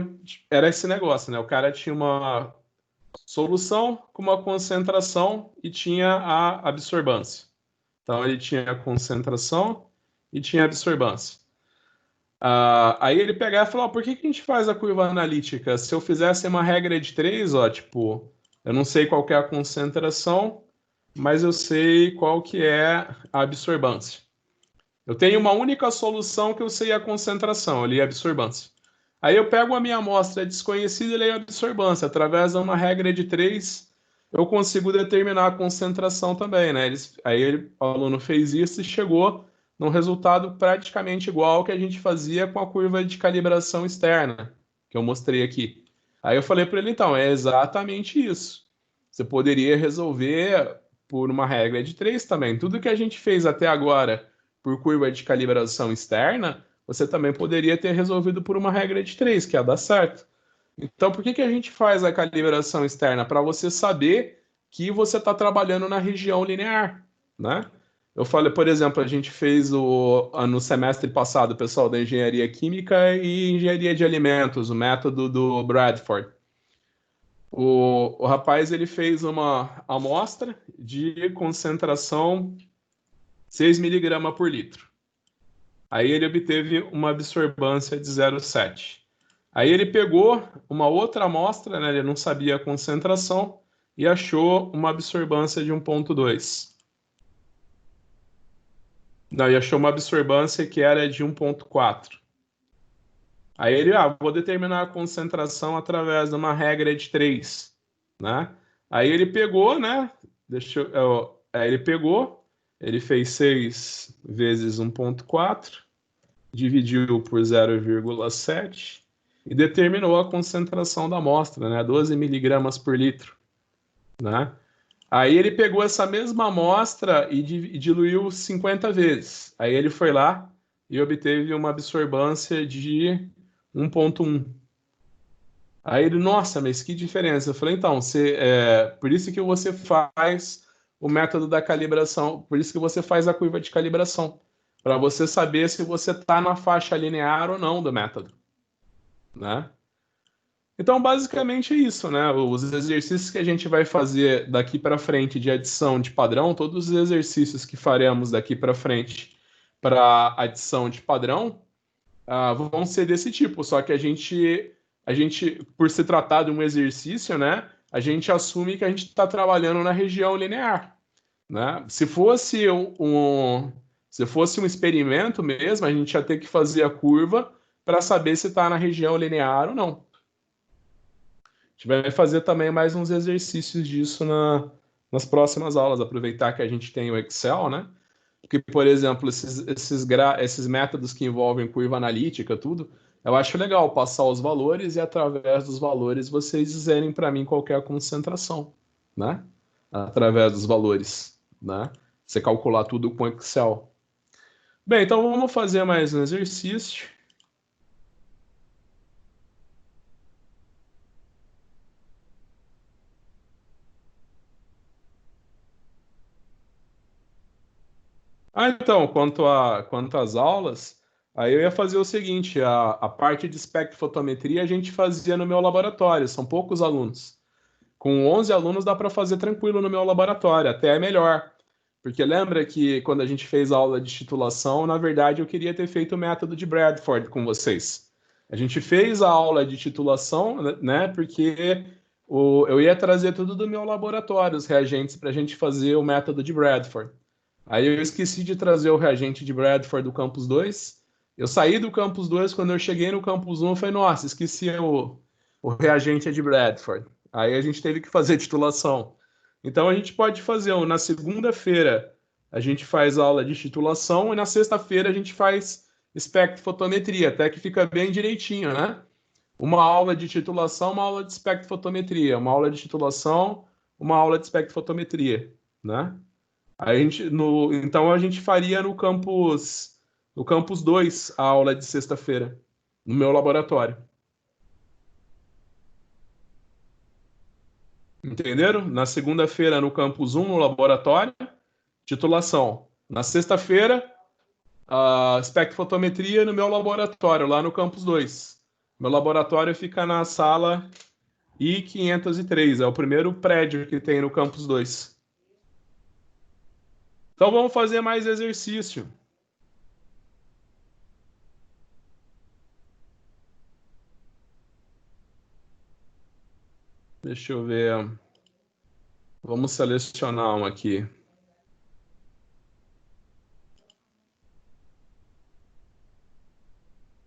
era esse negócio, né? O cara tinha uma solução com uma concentração e tinha a absorbância. Então ele tinha a concentração e tinha a absorbância. Aí ele pegava e falou: por que a gente faz a curva analítica? Se eu fizesse uma regra de 3, ó, tipo, eu não sei qual que é a concentração, mas eu sei qual que é a absorbância. Eu tenho uma única solução que eu sei a concentração, eu li a absorbância. Aí eu pego a minha amostra desconhecida e leio a absorbância. Através de uma regra de 3, eu consigo determinar a concentração também, né? O aluno fez isso e chegou num resultado praticamente igual ao que a gente fazia com a curva de calibração externa, que eu mostrei aqui. Aí eu falei para ele, então, é exatamente isso. Você poderia resolver por uma regra de 3 também. Tudo que a gente fez até agora por curva de calibração externa, você também poderia ter resolvido por uma regra de 3, que ia dar certo. Então, por que a gente faz a calibração externa? Para você saber que você está trabalhando na região linear, né? Eu falei, por exemplo, a gente fez no semestre passado, o pessoal da engenharia química e engenharia de alimentos, o método do Bradford. O rapaz ele fez uma amostra de concentração 6 miligramas por litro. Aí ele obteve uma absorbância de 0,7. Aí ele pegou uma outra amostra, né, ele não sabia a concentração, e achou uma absorbância de 1,2. Não, e achou uma absorbância que era de 1,4. Aí ele, vou determinar a concentração através de uma regra de 3, né? Aí ele pegou, né? Ele fez 6 vezes 1,4, dividiu por 0,7 e determinou a concentração da amostra, né? 12 miligramas por litro, né? Aí ele pegou essa mesma amostra e diluiu 50 vezes. Aí ele foi lá e obteve uma absorbância de 1,1. Aí ele, nossa, mas que diferença. Eu falei, então, por isso que você faz o método da calibração, por isso que você faz a curva de calibração, para você saber se você está na faixa linear ou não do método, né? Então, basicamente é isso, né? Os exercícios que a gente vai fazer daqui para frente de adição de padrão, todos os exercícios que faremos daqui para frente para adição de padrão, vão ser desse tipo. Só que a gente, por se tratar de um exercício, né? A gente assume que a gente está trabalhando na região linear, né? Se fosse um experimento mesmo, a gente ia ter que fazer a curva para saber se está na região linear ou não. A gente vai fazer também mais uns exercícios disso nas próximas aulas, aproveitar que a gente tem o Excel, né? Porque, por exemplo, esses métodos que envolvem curva analítica, tudo, eu acho legal passar os valores e, através dos valores, vocês dizerem para mim qual que é a concentração, né? Através dos valores, né? Você calcular tudo com Excel. Bem, então vamos fazer mais um exercício. Então, quanto às aulas, aí eu ia fazer o seguinte, a parte de espectrofotometria a gente fazia no meu laboratório, são poucos alunos. Com 11 alunos dá para fazer tranquilo no meu laboratório, até é melhor. Porque lembra que quando a gente fez a aula de titulação, na verdade eu queria ter feito o método de Bradford com vocês. A gente fez a aula de titulação, né? Porque eu ia trazer tudo do meu laboratório, os reagentes, para a gente fazer o método de Bradford. Aí eu esqueci de trazer o reagente de Bradford do Campus 2. Eu saí do Campus 2, quando eu cheguei no Campus 1, eu falei, nossa, esqueci o reagente de Bradford. Aí a gente teve que fazer titulação. Então a gente pode fazer, na segunda-feira a gente faz aula de titulação e na sexta-feira a gente faz espectrofotometria, até que fica bem direitinho, né? Uma aula de titulação, uma aula de espectrofotometria, uma aula de titulação, uma aula de espectrofotometria, né? Então a gente faria no campus 2 a aula de sexta-feira, no meu laboratório. Entenderam? Na segunda-feira no campus 1, no laboratório, titulação. Na sexta-feira, a espectrofotometria no meu laboratório, lá no campus 2. Meu laboratório fica na sala I503, é o primeiro prédio que tem no campus 2. Então vamos fazer mais exercício. Deixa eu ver. Vamos selecionar um aqui.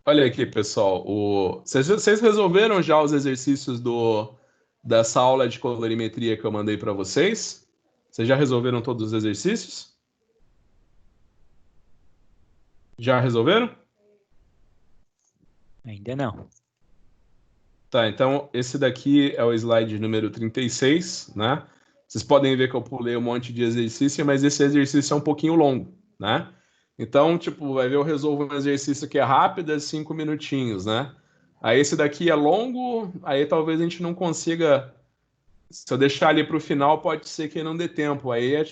Olha aqui, pessoal. Vocês resolveram já os exercícios dessa aula de colorimetria que eu mandei para vocês? Vocês já resolveram todos os exercícios? Já resolveram? Ainda não. Tá, então esse daqui é o slide número 36, né? Vocês podem ver que eu pulei um monte de exercício, mas esse exercício é um pouquinho longo, né? Então, tipo, vai ver eu resolvo um exercício que é rápido, é 5 minutinhos, né? Aí esse daqui é longo, aí talvez a gente não consiga. Se eu deixar ali para o final, pode ser que não dê tempo. Aí é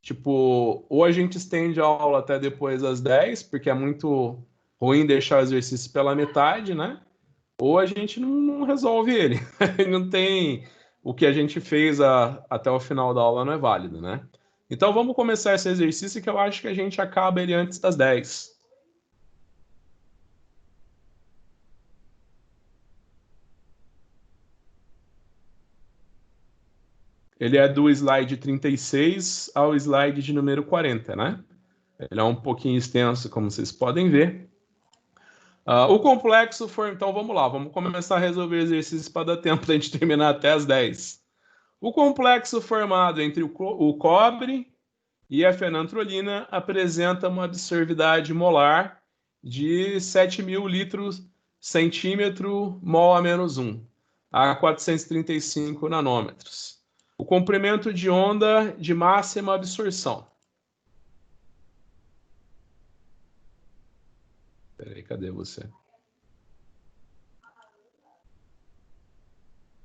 tipo, ou a gente estende a aula até depois das 10, porque é muito ruim deixar o exercício pela metade, né? Ou a gente não resolve ele. Não tem. O que a gente fez até o final da aula não é válido, né? Então vamos começar esse exercício que eu acho que a gente acaba ele antes das 10. Ele é do slide 36 ao slide de número 40, né? Ele é um pouquinho extenso, como vocês podem ver. O complexo for... Então vamos lá, vamos começar a resolver exercícios para dar tempo da gente terminar até as 10. O complexo formado entre o cobre e a fenantrolina apresenta uma absorvidade molar de 7.000 litros centímetro mol a menos 1, a 435 nanômetros. O comprimento de onda de máxima absorção. Peraí, cadê você?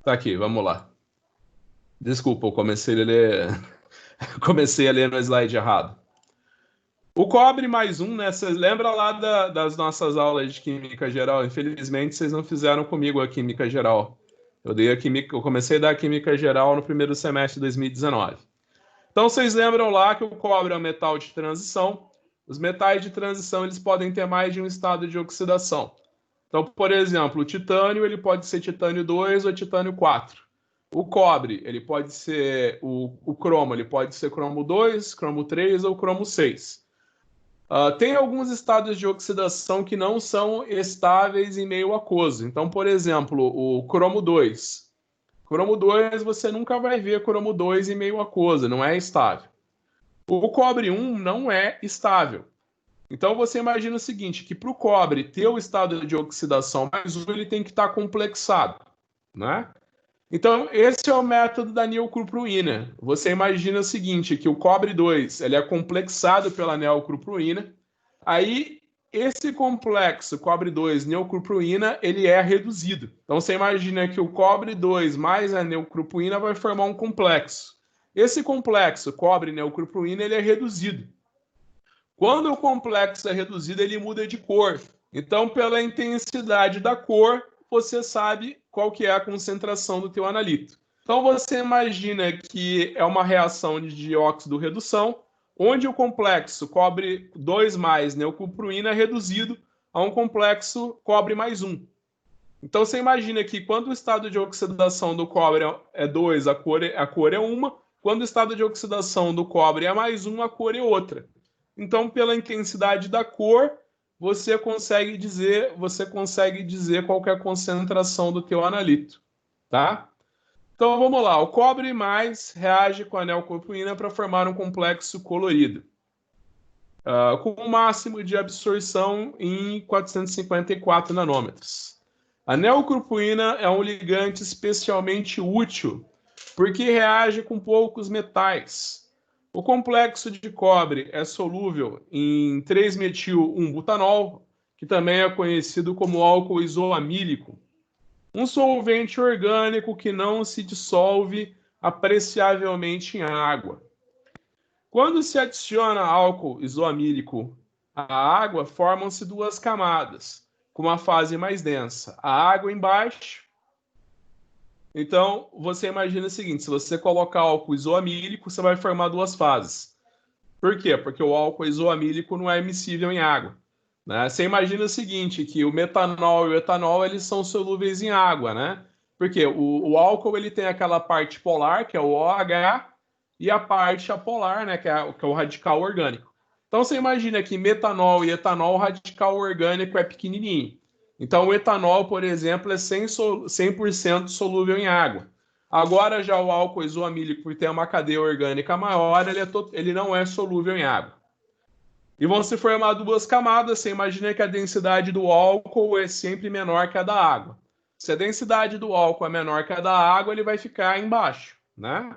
Tá aqui, vamos lá. Desculpa, eu comecei a ler, comecei a ler no slide errado. O cobre mais um, né? Vocês lembram lá das nossas aulas de química geral? Infelizmente, vocês não fizeram comigo a química geral. Eu comecei a dar a química geral no primeiro semestre de 2019. Então, vocês lembram lá que o cobre é um metal de transição. Os metais de transição eles podem ter mais de um estado de oxidação. Então, por exemplo, o titânio ele pode ser titânio 2 ou titânio 4. O cobre, ele pode ser o cromo, ele pode ser cromo 2, cromo 3 ou cromo 6. Tem alguns estados de oxidação que não são estáveis em meio aquoso. Então, por exemplo, o cromo 2. Cromo 2, você nunca vai ver cromo 2 em meio aquoso, não é estável. O cobre 1 não é estável. Então, você imagina o seguinte, que para o cobre ter o estado de oxidação mais 1, ele tem que estar complexado, né? Então, esse é o método da neocruproína. Você imagina o seguinte, que o cobre 2 ele é complexado pela neocruproína. Aí, esse complexo cobre 2 neocruproína, ele é reduzido. Então, você imagina que o cobre 2 mais a neocruproína vai formar um complexo. Esse complexo cobre-neocruproína, ele é reduzido. Quando o complexo é reduzido, ele muda de cor. Então, pela intensidade da cor, você sabe qual que é a concentração do teu analito. Então, você imagina que é uma reação de dióxido-redução, onde o complexo cobre 2+ neocupruína é reduzido a um complexo cobre mais 1. Então, você imagina que quando o estado de oxidação do cobre é 2, a cor é 1. Quando o estado de oxidação do cobre é mais 1, a cor é outra. Então, pela intensidade da cor, você consegue dizer qual que é a concentração do teu analito, tá? Então, vamos lá. O cobre mais reage com a neocupruína para formar um complexo colorido, com um máximo de absorção em 454 nanômetros. A neocupruína é um ligante especialmente útil porque reage com poucos metais. O complexo de cobre é solúvel em 3-metil-1-butanol, que também é conhecido como álcool isoamílico, um solvente orgânico que não se dissolve apreciavelmente em água. Quando se adiciona álcool isoamílico à água, formam-se 2 camadas, com uma fase mais densa. A água embaixo. Então, você imagina o seguinte, se você colocar álcool isoamílico, você vai formar 2 fases. Por quê? Porque o álcool isoamílico não é miscível em água, né? Você imagina o seguinte, que o metanol e o etanol, eles são solúveis em água, né? Porque o álcool, ele tem aquela parte polar, que é o OH, e a parte apolar, né, que é o radical orgânico. Então, você imagina que metanol e etanol, o radical orgânico é pequenininho. Então, o etanol, por exemplo, é 100% solúvel em água. Agora, já o álcool isoamílico, por ter uma cadeia orgânica maior, ele não é solúvel em água. E vão se formar 2 camadas. Você imagina que a densidade do álcool é sempre menor que a da água. Se a densidade do álcool é menor que a da água, ele vai ficar embaixo, né?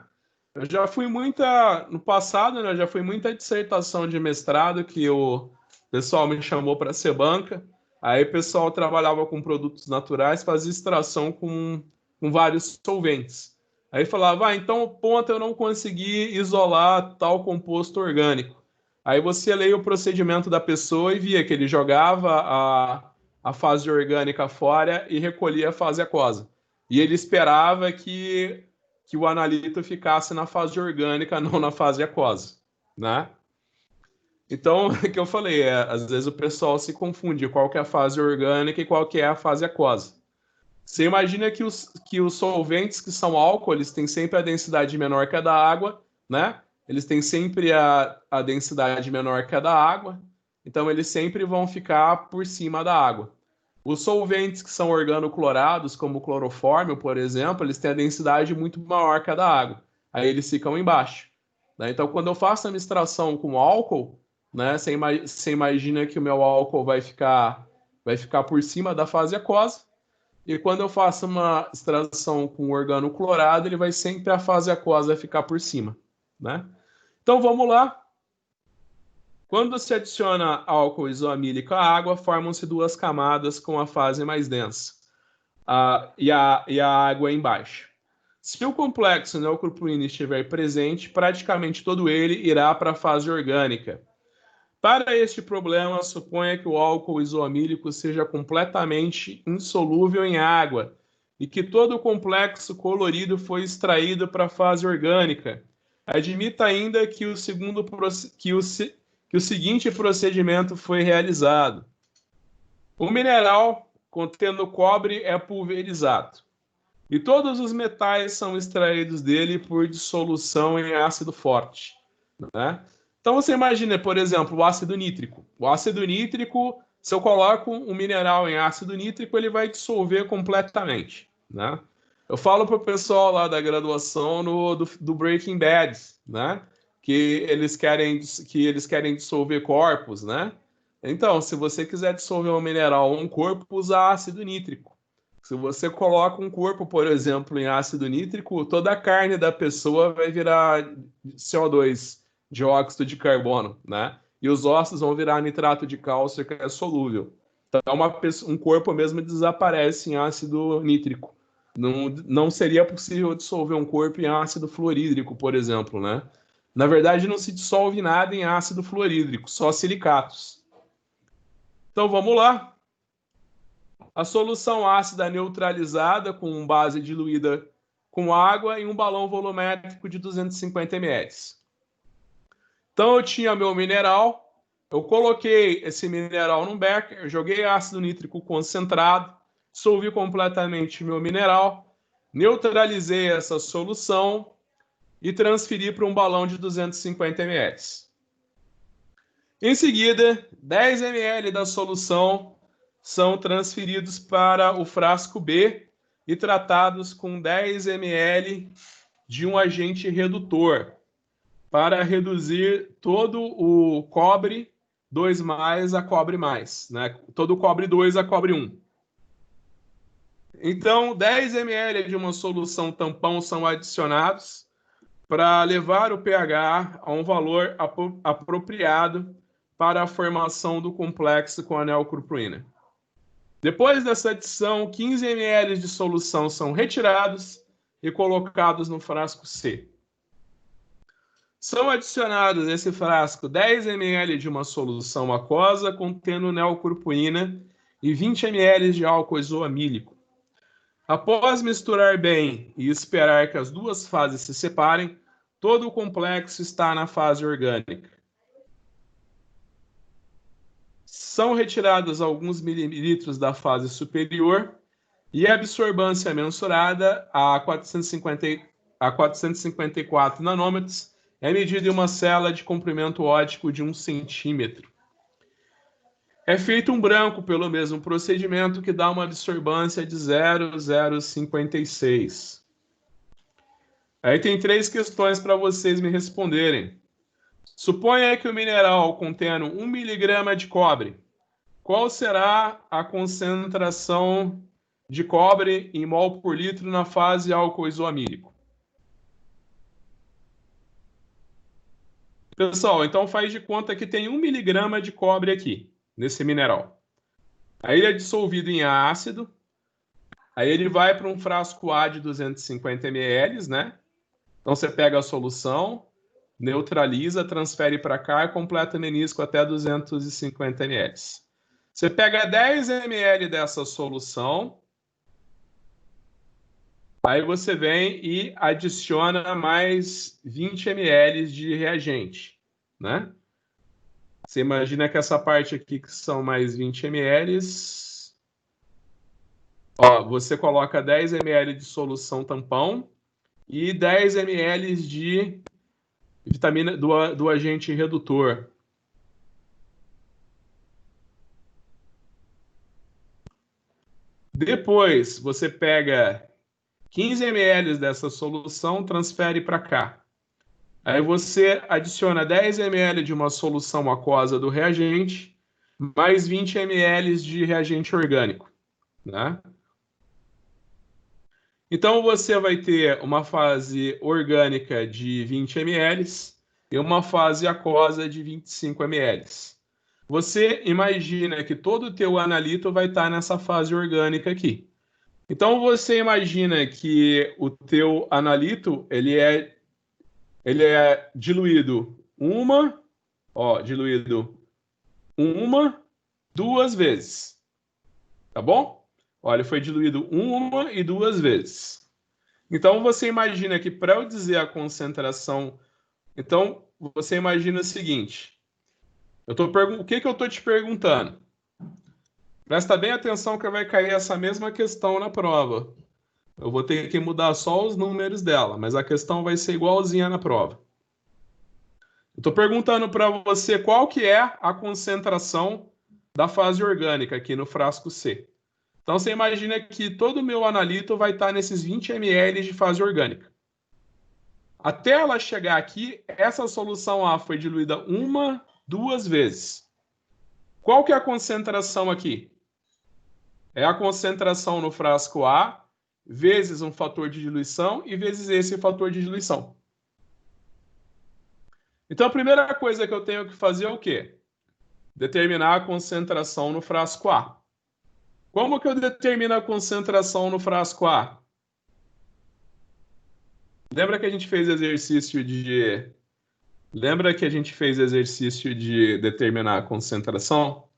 Eu já fui no passado, né, já fui muita dissertação de mestrado que o pessoal me chamou para ser banca. Aí o pessoal trabalhava com produtos naturais, fazia extração com vários solventes. Aí falava, então ponto eu não consegui isolar tal composto orgânico. Aí você lê o procedimento da pessoa e via que ele jogava a fase orgânica fora e recolhia a fase aquosa. E ele esperava que o analito ficasse na fase orgânica, não na fase aquosa, né? Então, o que eu falei, às vezes o pessoal se confunde qual que é a fase orgânica e qual que é a fase aquosa. Você imagina que os solventes que são álcool, eles têm sempre a densidade menor que a da água, né? Eles têm sempre a densidade menor que a da água, então eles sempre vão ficar por cima da água. Os solventes que são organoclorados, como o clorofórmio, por exemplo, eles têm a densidade muito maior que a da água. Aí eles ficam embaixo, né? Então, quando eu faço a mistração com álcool, né, você imagina que o meu álcool vai ficar por cima da fase aquosa. E quando eu faço uma extração com organoclorado, ele vai sempre a fase aquosa ficar por cima, né? Então, vamos lá. Quando se adiciona álcool isoamílico à água, formam-se 2 camadas com a fase mais densa e a água embaixo. Se o complexo neocupruína estiver presente, praticamente todo ele irá para a fase orgânica. Para este problema, suponha que o álcool isoamílico seja completamente insolúvel em água e que todo o complexo colorido foi extraído para a fase orgânica. Admita ainda que o seguinte procedimento foi realizado. O mineral contendo cobre é pulverizado e todos os metais são extraídos dele por dissolução em ácido forte, né? Então você imagina, por exemplo, o ácido nítrico. O ácido nítrico, se eu coloco um mineral em ácido nítrico, ele vai dissolver completamente, né? Eu falo para o pessoal lá da graduação do Breaking Bad, né? Que eles querem dissolver corpos, né? Então, se você quiser dissolver um mineral ou um corpo, usa ácido nítrico. Se você coloca um corpo, por exemplo, em ácido nítrico, toda a carne da pessoa vai virar CO2, dióxido de carbono, né? E os ossos vão virar nitrato de cálcio, que é solúvel. Então, um corpo mesmo desaparece em ácido nítrico. Não seria possível dissolver um corpo em ácido fluorídrico, por exemplo, né? Na verdade, não se dissolve nada em ácido fluorídrico, só silicatos. Então, vamos lá. A solução ácida neutralizada com base diluída com água em um balão volumétrico de 250 ml. Então, eu tinha meu mineral, eu coloquei esse mineral num becker, joguei ácido nítrico concentrado, dissolvi completamente meu mineral, neutralizei essa solução e transferi para um balão de 250 ml. Em seguida, 10 ml da solução são transferidos para o frasco B e tratados com 10 ml de um agente redutor para reduzir todo o cobre 2 mais a cobre mais, né? Todo o cobre 2 a cobre 1. Então, 10 ml de uma solução tampão são adicionados para levar o pH a um valor apropriado para a formação do complexo com anel curcuína. Depois dessa adição, 15 ml de solução são retirados e colocados no frasco C. São adicionados nesse frasco 10 ml de uma solução aquosa contendo neocurcuína e 20 ml de álcool isoamílico. Após misturar bem e esperar que as duas fases se separem, todo o complexo está na fase orgânica. São retirados alguns mililitros da fase superior e a absorbância mensurada a 454 nanômetros é medida em uma célula de comprimento óptico de 1 centímetro. É feito um branco pelo mesmo procedimento que dá uma absorbância de 0,056. Aí tem 3 questões para vocês me responderem. Suponha que o mineral contendo 1 miligrama de cobre. Qual será a concentração de cobre em mol por litro na fase álcool isoamílico? Pessoal, então faz de conta que tem 1 miligrama de cobre aqui, nesse mineral. Aí ele é dissolvido em ácido. Aí ele vai para um frasco A de 250 ml, né? Então você pega a solução, neutraliza, transfere para cá e completa o menisco até 250 ml. Você pega 10 ml dessa solução, aí você vem e adiciona mais 20 ml de reagente, né? Você imagina que essa parte aqui que são mais 20 ml, ó, você coloca 10 ml de solução tampão e 10 ml de vitamina do agente redutor. Depois, você pega 15 ml dessa solução, transfere para cá. Aí você adiciona 10 ml de uma solução aquosa do reagente, mais 20 ml de reagente orgânico, né? Então você vai ter uma fase orgânica de 20 ml e uma fase aquosa de 25 ml. Você imagina que todo o teu analito vai estar nessa fase orgânica aqui. Então você imagina que o teu analito ele é diluído duas vezes, tá bom? Olha, foi diluído 1 e 2 vezes. Então você imagina que para eu dizer a concentração, então você imagina o seguinte: o que eu estou te perguntando? Presta bem atenção que vai cair essa mesma questão na prova. Eu vou ter que mudar só os números dela, mas a questão vai ser igualzinha na prova. Eu estou perguntando para você qual que é a concentração da fase orgânica aqui no frasco C. Então você imagina que todo o meu analito vai estar nesses 20 ml de fase orgânica. Até ela chegar aqui, essa solução A foi diluída 1, 2 vezes. Qual que é a concentração aqui? É a concentração no frasco A vezes um fator de diluição e vezes esse fator de diluição. Então a primeira coisa que eu tenho que fazer é o quê? Determinar a concentração no frasco A. Como que eu determino a concentração no frasco A? Lembra que a gente fez exercício de determinar a concentração?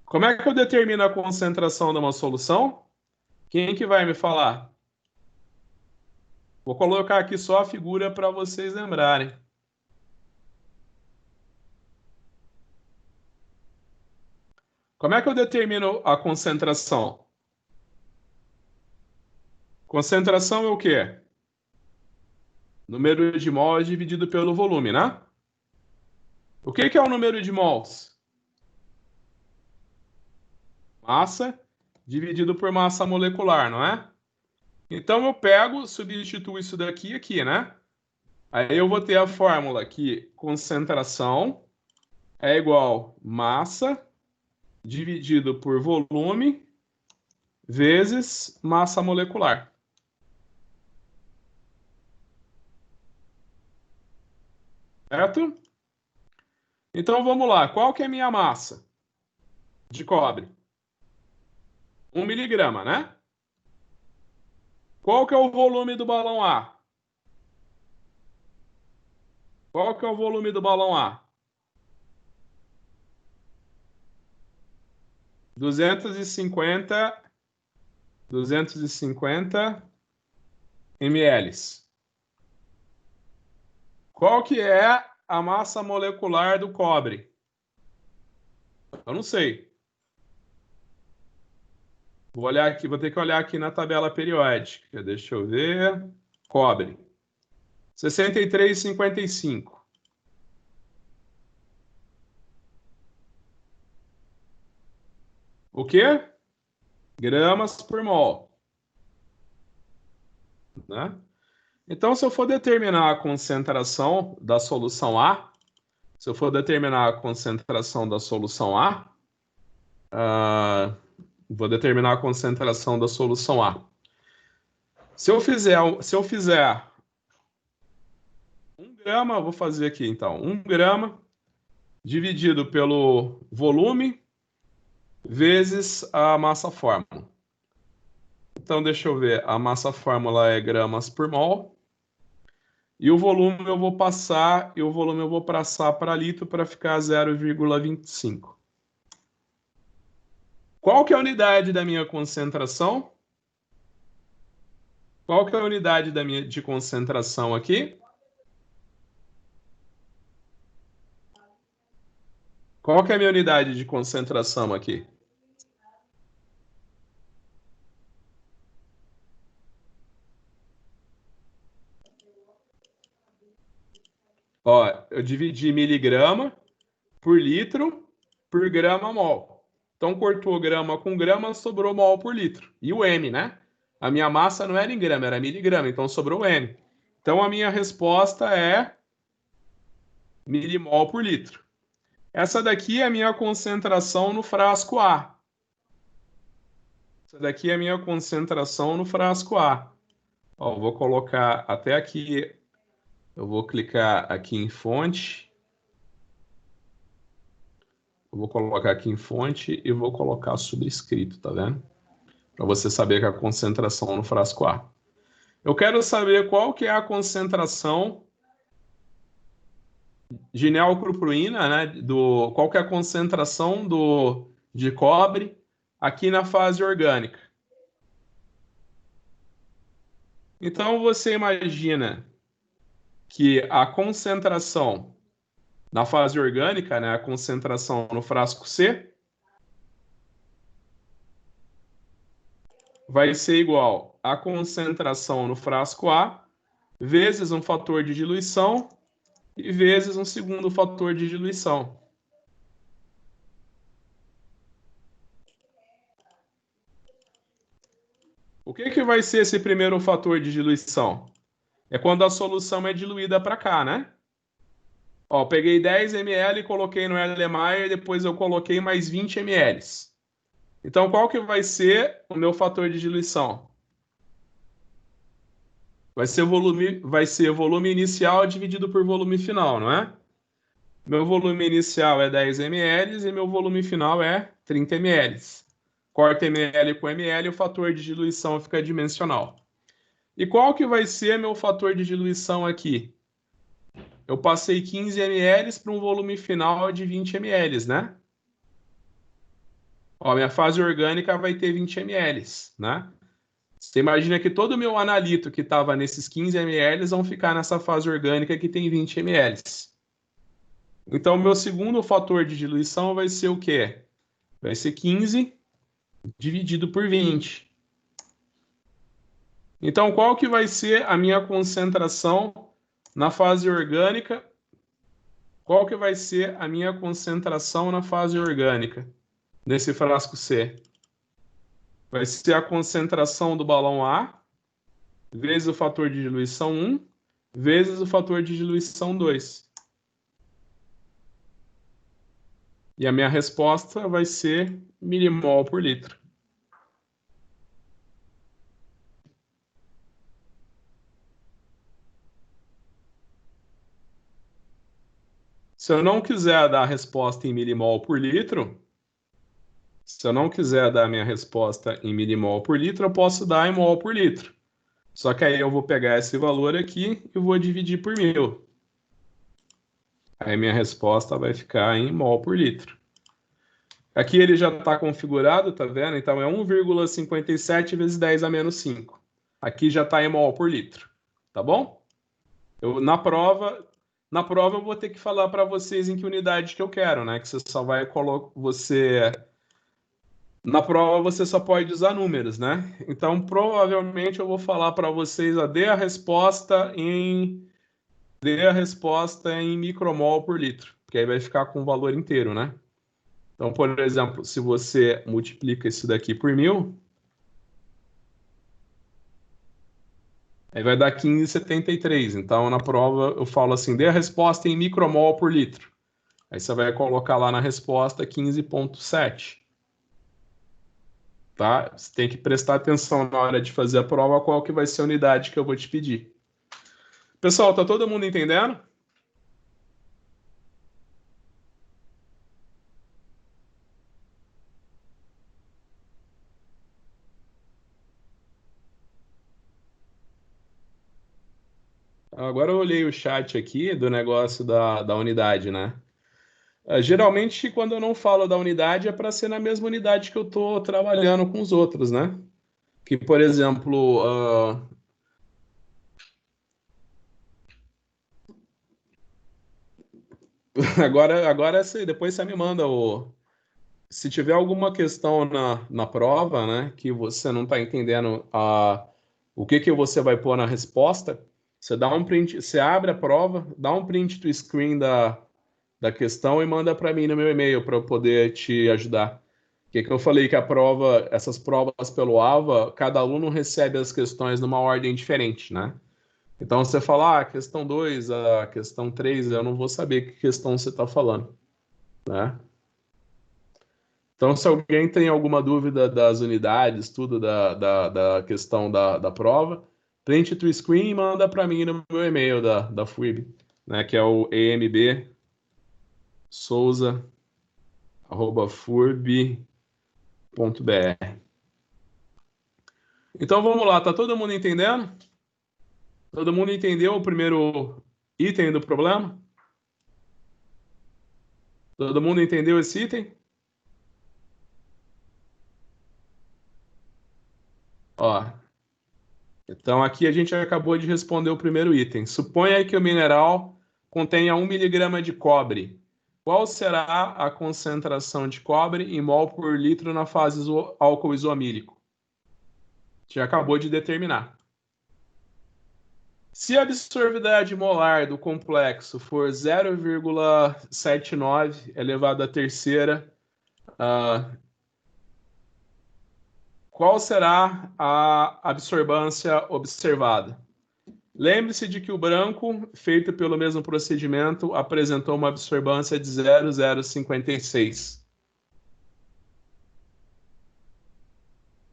Como é que eu determino a concentração de uma solução? Quem que vai me falar? Vou colocar aqui só a figura para vocês lembrarem. Como é que eu determino a concentração? Concentração é o quê? Número de mols dividido pelo volume, né? O que é o número de mols? Massa dividido por massa molecular, não é? Então eu pego, substituo isso daqui aqui, né? Aí eu vou ter a fórmula que concentração é igual massa dividido por volume vezes massa molecular. Certo? Então vamos lá. Qual que é a minha massa de cobre? 1 miligrama, né? Qual que é o volume do balão A? Qual que é o volume do balão A? 250 ml. Qual que é a massa molecular do cobre? Eu não sei. Vou olhar aqui, vou ter que olhar aqui na tabela periódica. Deixa eu ver. Cobre. 63,55. O quê? Gramas por mol. Né? Então, se eu for determinar a concentração da solução A, vou determinar a concentração da solução A. Se eu fizer 1 grama, vou fazer aqui então, 1 grama dividido pelo volume vezes a massa fórmula. Então, deixa eu ver, a massa fórmula é gramas por mol. E o volume eu vou passar para litro para ficar 0,25. Qual que é a unidade da minha concentração? Qual que é a unidade de concentração aqui? Qual que é a minha unidade de concentração aqui? Ó, eu dividi miligrama por litro por grama mol. Então, cortou grama com grama, sobrou mol por litro. E o M, né? A minha massa não era em grama, era miligrama, então sobrou M. Então, a minha resposta é milimol por litro. Essa daqui é a minha concentração no frasco A. Essa daqui é a minha concentração no frasco A. Ó, vou colocar até aqui, eu vou clicar aqui em fonte. Eu vou colocar aqui em fonte e vou colocar subscrito, tá vendo? Para você saber que é a concentração no frasco A. Eu quero saber qual que é a concentração de neocruprina, né? Qual que é a concentração de cobre aqui na fase orgânica. Então, você imagina que a concentração na fase orgânica, né, a concentração no frasco C, vai ser igual à concentração no frasco A vezes um fator de diluição e vezes um segundo fator de diluição. O que vai ser esse primeiro fator de diluição? É quando a solução é diluída para cá, né? Ó, peguei 10 ml e coloquei no Erlenmeyer, depois eu coloquei mais 20 ml. Então, qual que vai ser o meu fator de diluição? Vai ser volume inicial dividido por volume final, não é? Meu volume inicial é 10 ml e meu volume final é 30 ml. Corta ml com ml, o fator de diluição fica dimensional. E qual que vai ser meu fator de diluição aqui? Eu passei 15 ml para um volume final de 20 ml, né? Ó, minha fase orgânica vai ter 20 ml, né? Você imagina que todo o meu analito que estava nesses 15 ml vão ficar nessa fase orgânica que tem 20 ml. Então, o meu segundo fator de diluição vai ser o quê? Vai ser 15 dividido por 20. Então, qual que vai ser a minha concentração na fase orgânica? Qual que vai ser a minha concentração na fase orgânica nesse frasco C? Vai ser a concentração do balão A vezes o fator de diluição 1 vezes o fator de diluição 2. E a minha resposta vai ser milimol por litro. Se eu não quiser dar a resposta em milimol por litro, se eu não quiser dar a minha resposta em milimol por litro, eu posso dar em mol por litro. Só que aí eu vou pegar esse valor aqui e vou dividir por 1000. Aí minha resposta vai ficar em mol por litro. Aqui ele já está configurado, tá vendo? Então é 1,57 vezes 10 a menos 5. Aqui já está em mol por litro, tá bom? Na prova eu vou ter que falar para vocês em que unidade que eu quero, né? Que você só vai colocar na prova você só pode usar números, né? Então provavelmente eu vou falar para vocês dê a resposta em micromol por litro, porque aí vai ficar com o valor inteiro, né? Então, por exemplo, se você multiplica isso daqui por 1000, aí vai dar 15,73. Então, na prova, eu falo assim, dê a resposta em micromol por litro. Aí você vai colocar lá na resposta 15,7. Tá? Você tem que prestar atenção na hora de fazer a prova, qual que vai ser a unidade que eu vou te pedir. Pessoal, tá todo mundo entendendo? Agora eu olhei o chat aqui do negócio da unidade, né? Geralmente, quando eu não falo da unidade, é para ser na mesma unidade que eu estou trabalhando com os outros, né? Que, por exemplo, agora depois você me manda se tiver alguma questão na prova, né, que você não está entendendo o que você vai pôr na resposta, você dá um print, você abre a prova, dá um print do screen da questão e manda para mim no meu e-mail para eu poder te ajudar. Que eu falei que essas provas pelo AVA, cada aluno recebe as questões numa ordem diferente, né? Então você fala, a questão 2, a questão 3, eu não vou saber que questão você está falando, né? Então, se alguém tem alguma dúvida das unidades, tudo da questão da prova, print to screen e manda para mim no meu e-mail da FUIB, né, que é o embsouza@furb.br. Então vamos lá, tá todo mundo entendendo? Todo mundo entendeu o primeiro item do problema? Todo mundo entendeu esse item? Ó, então aqui a gente acabou de responder o primeiro item. Suponha que o mineral contenha 1 miligrama de cobre. Qual será a concentração de cobre em mol por litro na fase álcool isoamílico? A gente acabou de determinar. Se a absorvidade molar do complexo for 0,79 elevado à terceira, qual será a absorbância observada? Lembre-se de que o branco, feito pelo mesmo procedimento, apresentou uma absorbância de 0,056.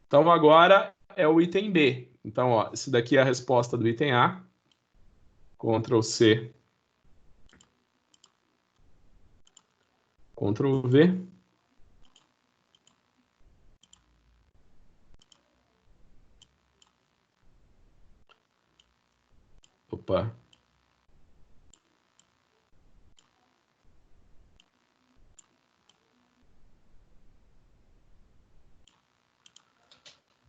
Então, agora é o item B. Então, ó, esse daqui é a resposta do item A. Ctrl C. Ctrl V. Opa.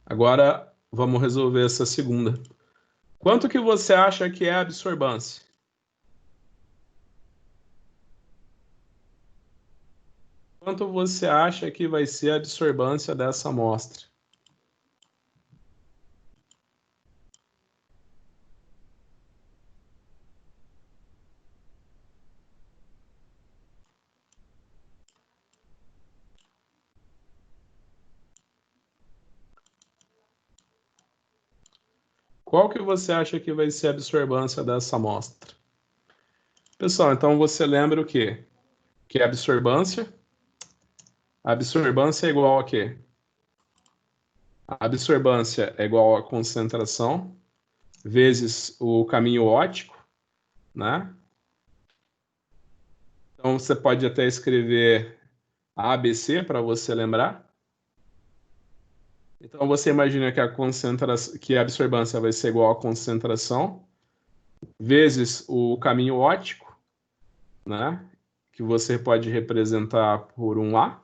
Agora, vamos resolver essa segunda. Quanto que você acha que é a absorbância? Quanto você acha que vai ser a absorbância dessa amostra? Qual que você acha que vai ser a absorbância dessa amostra? Pessoal, então você lembra o quê? Que é absorbância? A absorbância é igual a quê? A absorbância é igual a concentração vezes o caminho óptico, né? Então você pode até escrever ABC para você lembrar. Então você imagina que a absorbância vai ser igual a concentração vezes o caminho óptico, né? Que você pode representar por um A,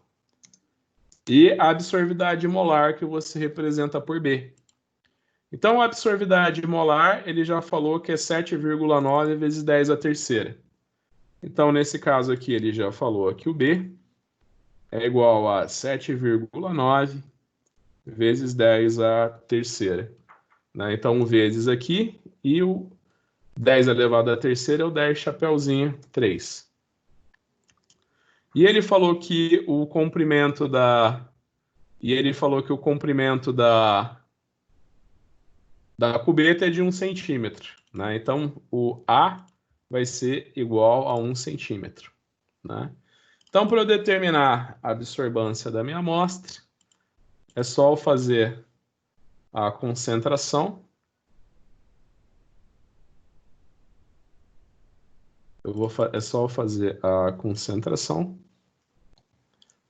e a absorvidade molar que você representa por B. Então a absorvidade molar, ele já falou que é 7,9 vezes 10 a terceira. Então nesse caso aqui ele já falou que o B é igual a 7,9 vezes 10 a terceira, né? Então, vezes aqui, e o 10 elevado à terceira é o 10 chapeuzinho 3. E ele falou que o comprimento da... E ele falou que o comprimento da cubeta é de 1 centímetro, né? Então, o A vai ser igual a 1 centímetro, né? Então, para eu determinar a absorbância da minha amostra, é só eu fazer a concentração. É só eu fazer a concentração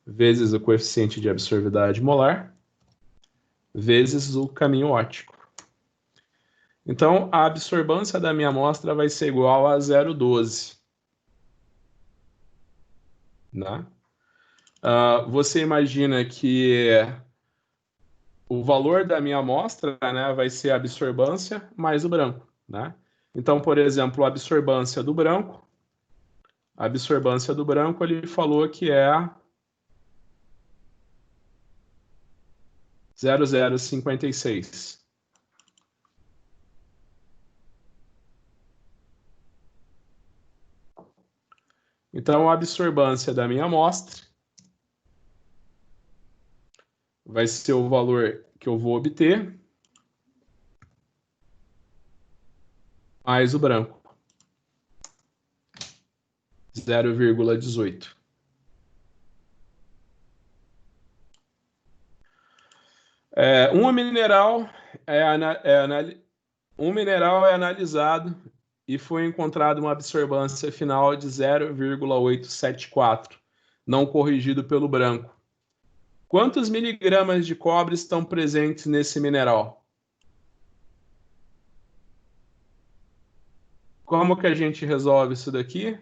vezes o coeficiente de absorvidade molar vezes o caminho óptico. Então, a absorbância da minha amostra vai ser igual a 0,12. Né? Você imagina que o valor da minha amostra, né, vai ser a absorbância mais o branco. Né? Então, por exemplo, a absorbância do branco, ele falou que é 0,056. Então, a absorbância da minha amostra vai ser o valor que eu vou obter mais o branco, 0,18. Um mineral é analisado e foi encontrado uma absorbância final de 0,874, não corrigido pelo branco. Quantos miligramas de cobre estão presentes nesse mineral? Como que a gente resolve isso daqui?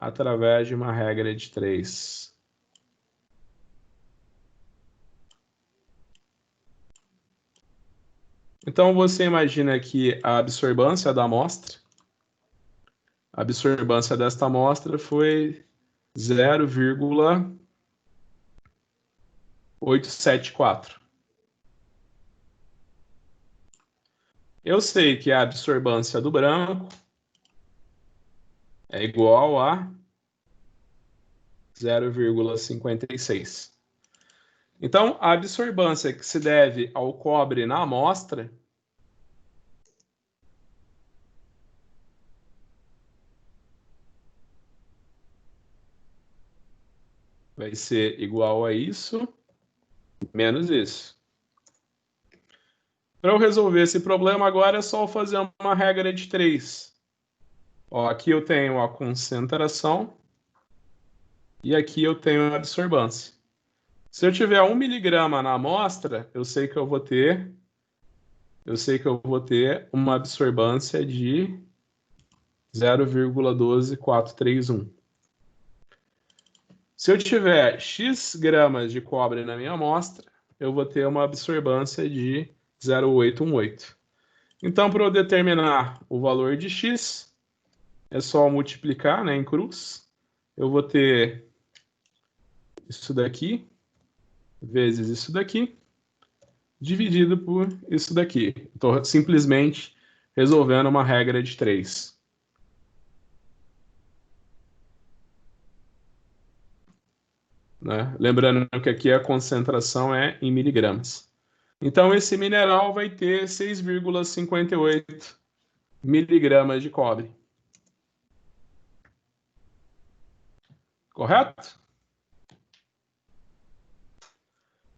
Através de uma regra de 3. Então, você imagina que a absorbância da amostra, a absorbância desta amostra foi 0,874. Eu sei que a absorbância do branco é igual a 0,56. Então, a absorbância que se deve ao cobre na amostra vai ser igual a isso menos isso. Para eu resolver esse problema agora é só eu fazer uma regra de 3. Ó, aqui eu tenho a concentração e aqui eu tenho a absorbância. Se eu tiver 1 miligrama na amostra, eu sei que eu vou ter uma absorbância de 0,12431. Se eu tiver X gramas de cobre na minha amostra, eu vou ter uma absorvância de 0,818. Então, para eu determinar o valor de X, é só multiplicar, né, em cruz. Eu vou ter isso daqui, vezes isso daqui, dividido por isso daqui. Estou simplesmente resolvendo uma regra de 3. Né? Lembrando que aqui a concentração é em miligramas. Então, esse mineral vai ter 6,58 miligramas de cobre. Correto?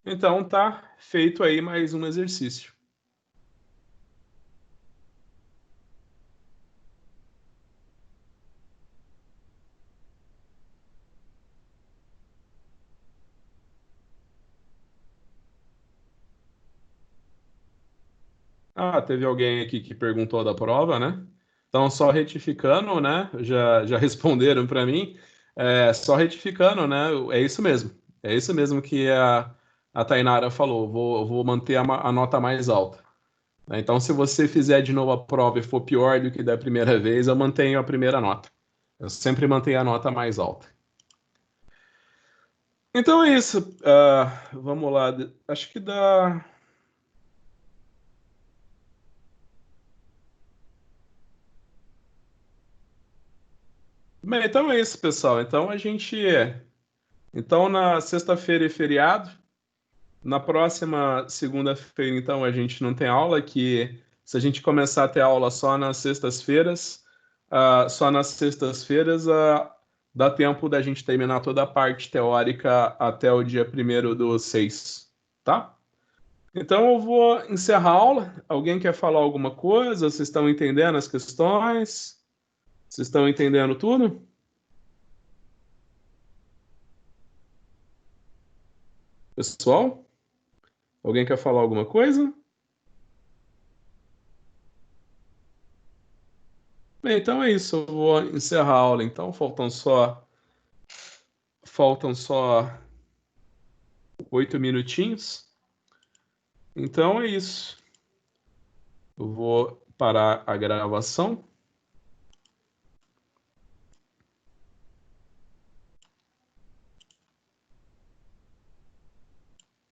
Então, tá feito aí mais um exercício. Ah, teve alguém aqui que perguntou da prova, né? Então, só retificando, né? Já responderam para mim. Só retificando, né? É isso mesmo. É isso mesmo que a Tainara falou. Vou manter a nota mais alta. Né? Então, se você fizer de novo a prova e for pior do que da primeira vez, eu mantenho a primeira nota. Eu sempre mantenho a nota mais alta. Então é isso. Vamos lá. Acho que dá. Bem, então é isso, pessoal. Então a gente. Então na sexta-feira é feriado. Na próxima segunda-feira, então, a gente não tem aula, que se a gente começar a ter aula só nas sextas-feiras, dá tempo da gente terminar toda a parte teórica até o dia 1º do 6, tá? Então eu vou encerrar a aula. Alguém quer falar alguma coisa? Vocês estão entendendo as questões? Vocês estão entendendo tudo? Pessoal? Alguém quer falar alguma coisa? Bem, então é isso. Eu vou encerrar a aula. Então faltam só 8 minutinhos. Então é isso. Eu vou parar a gravação.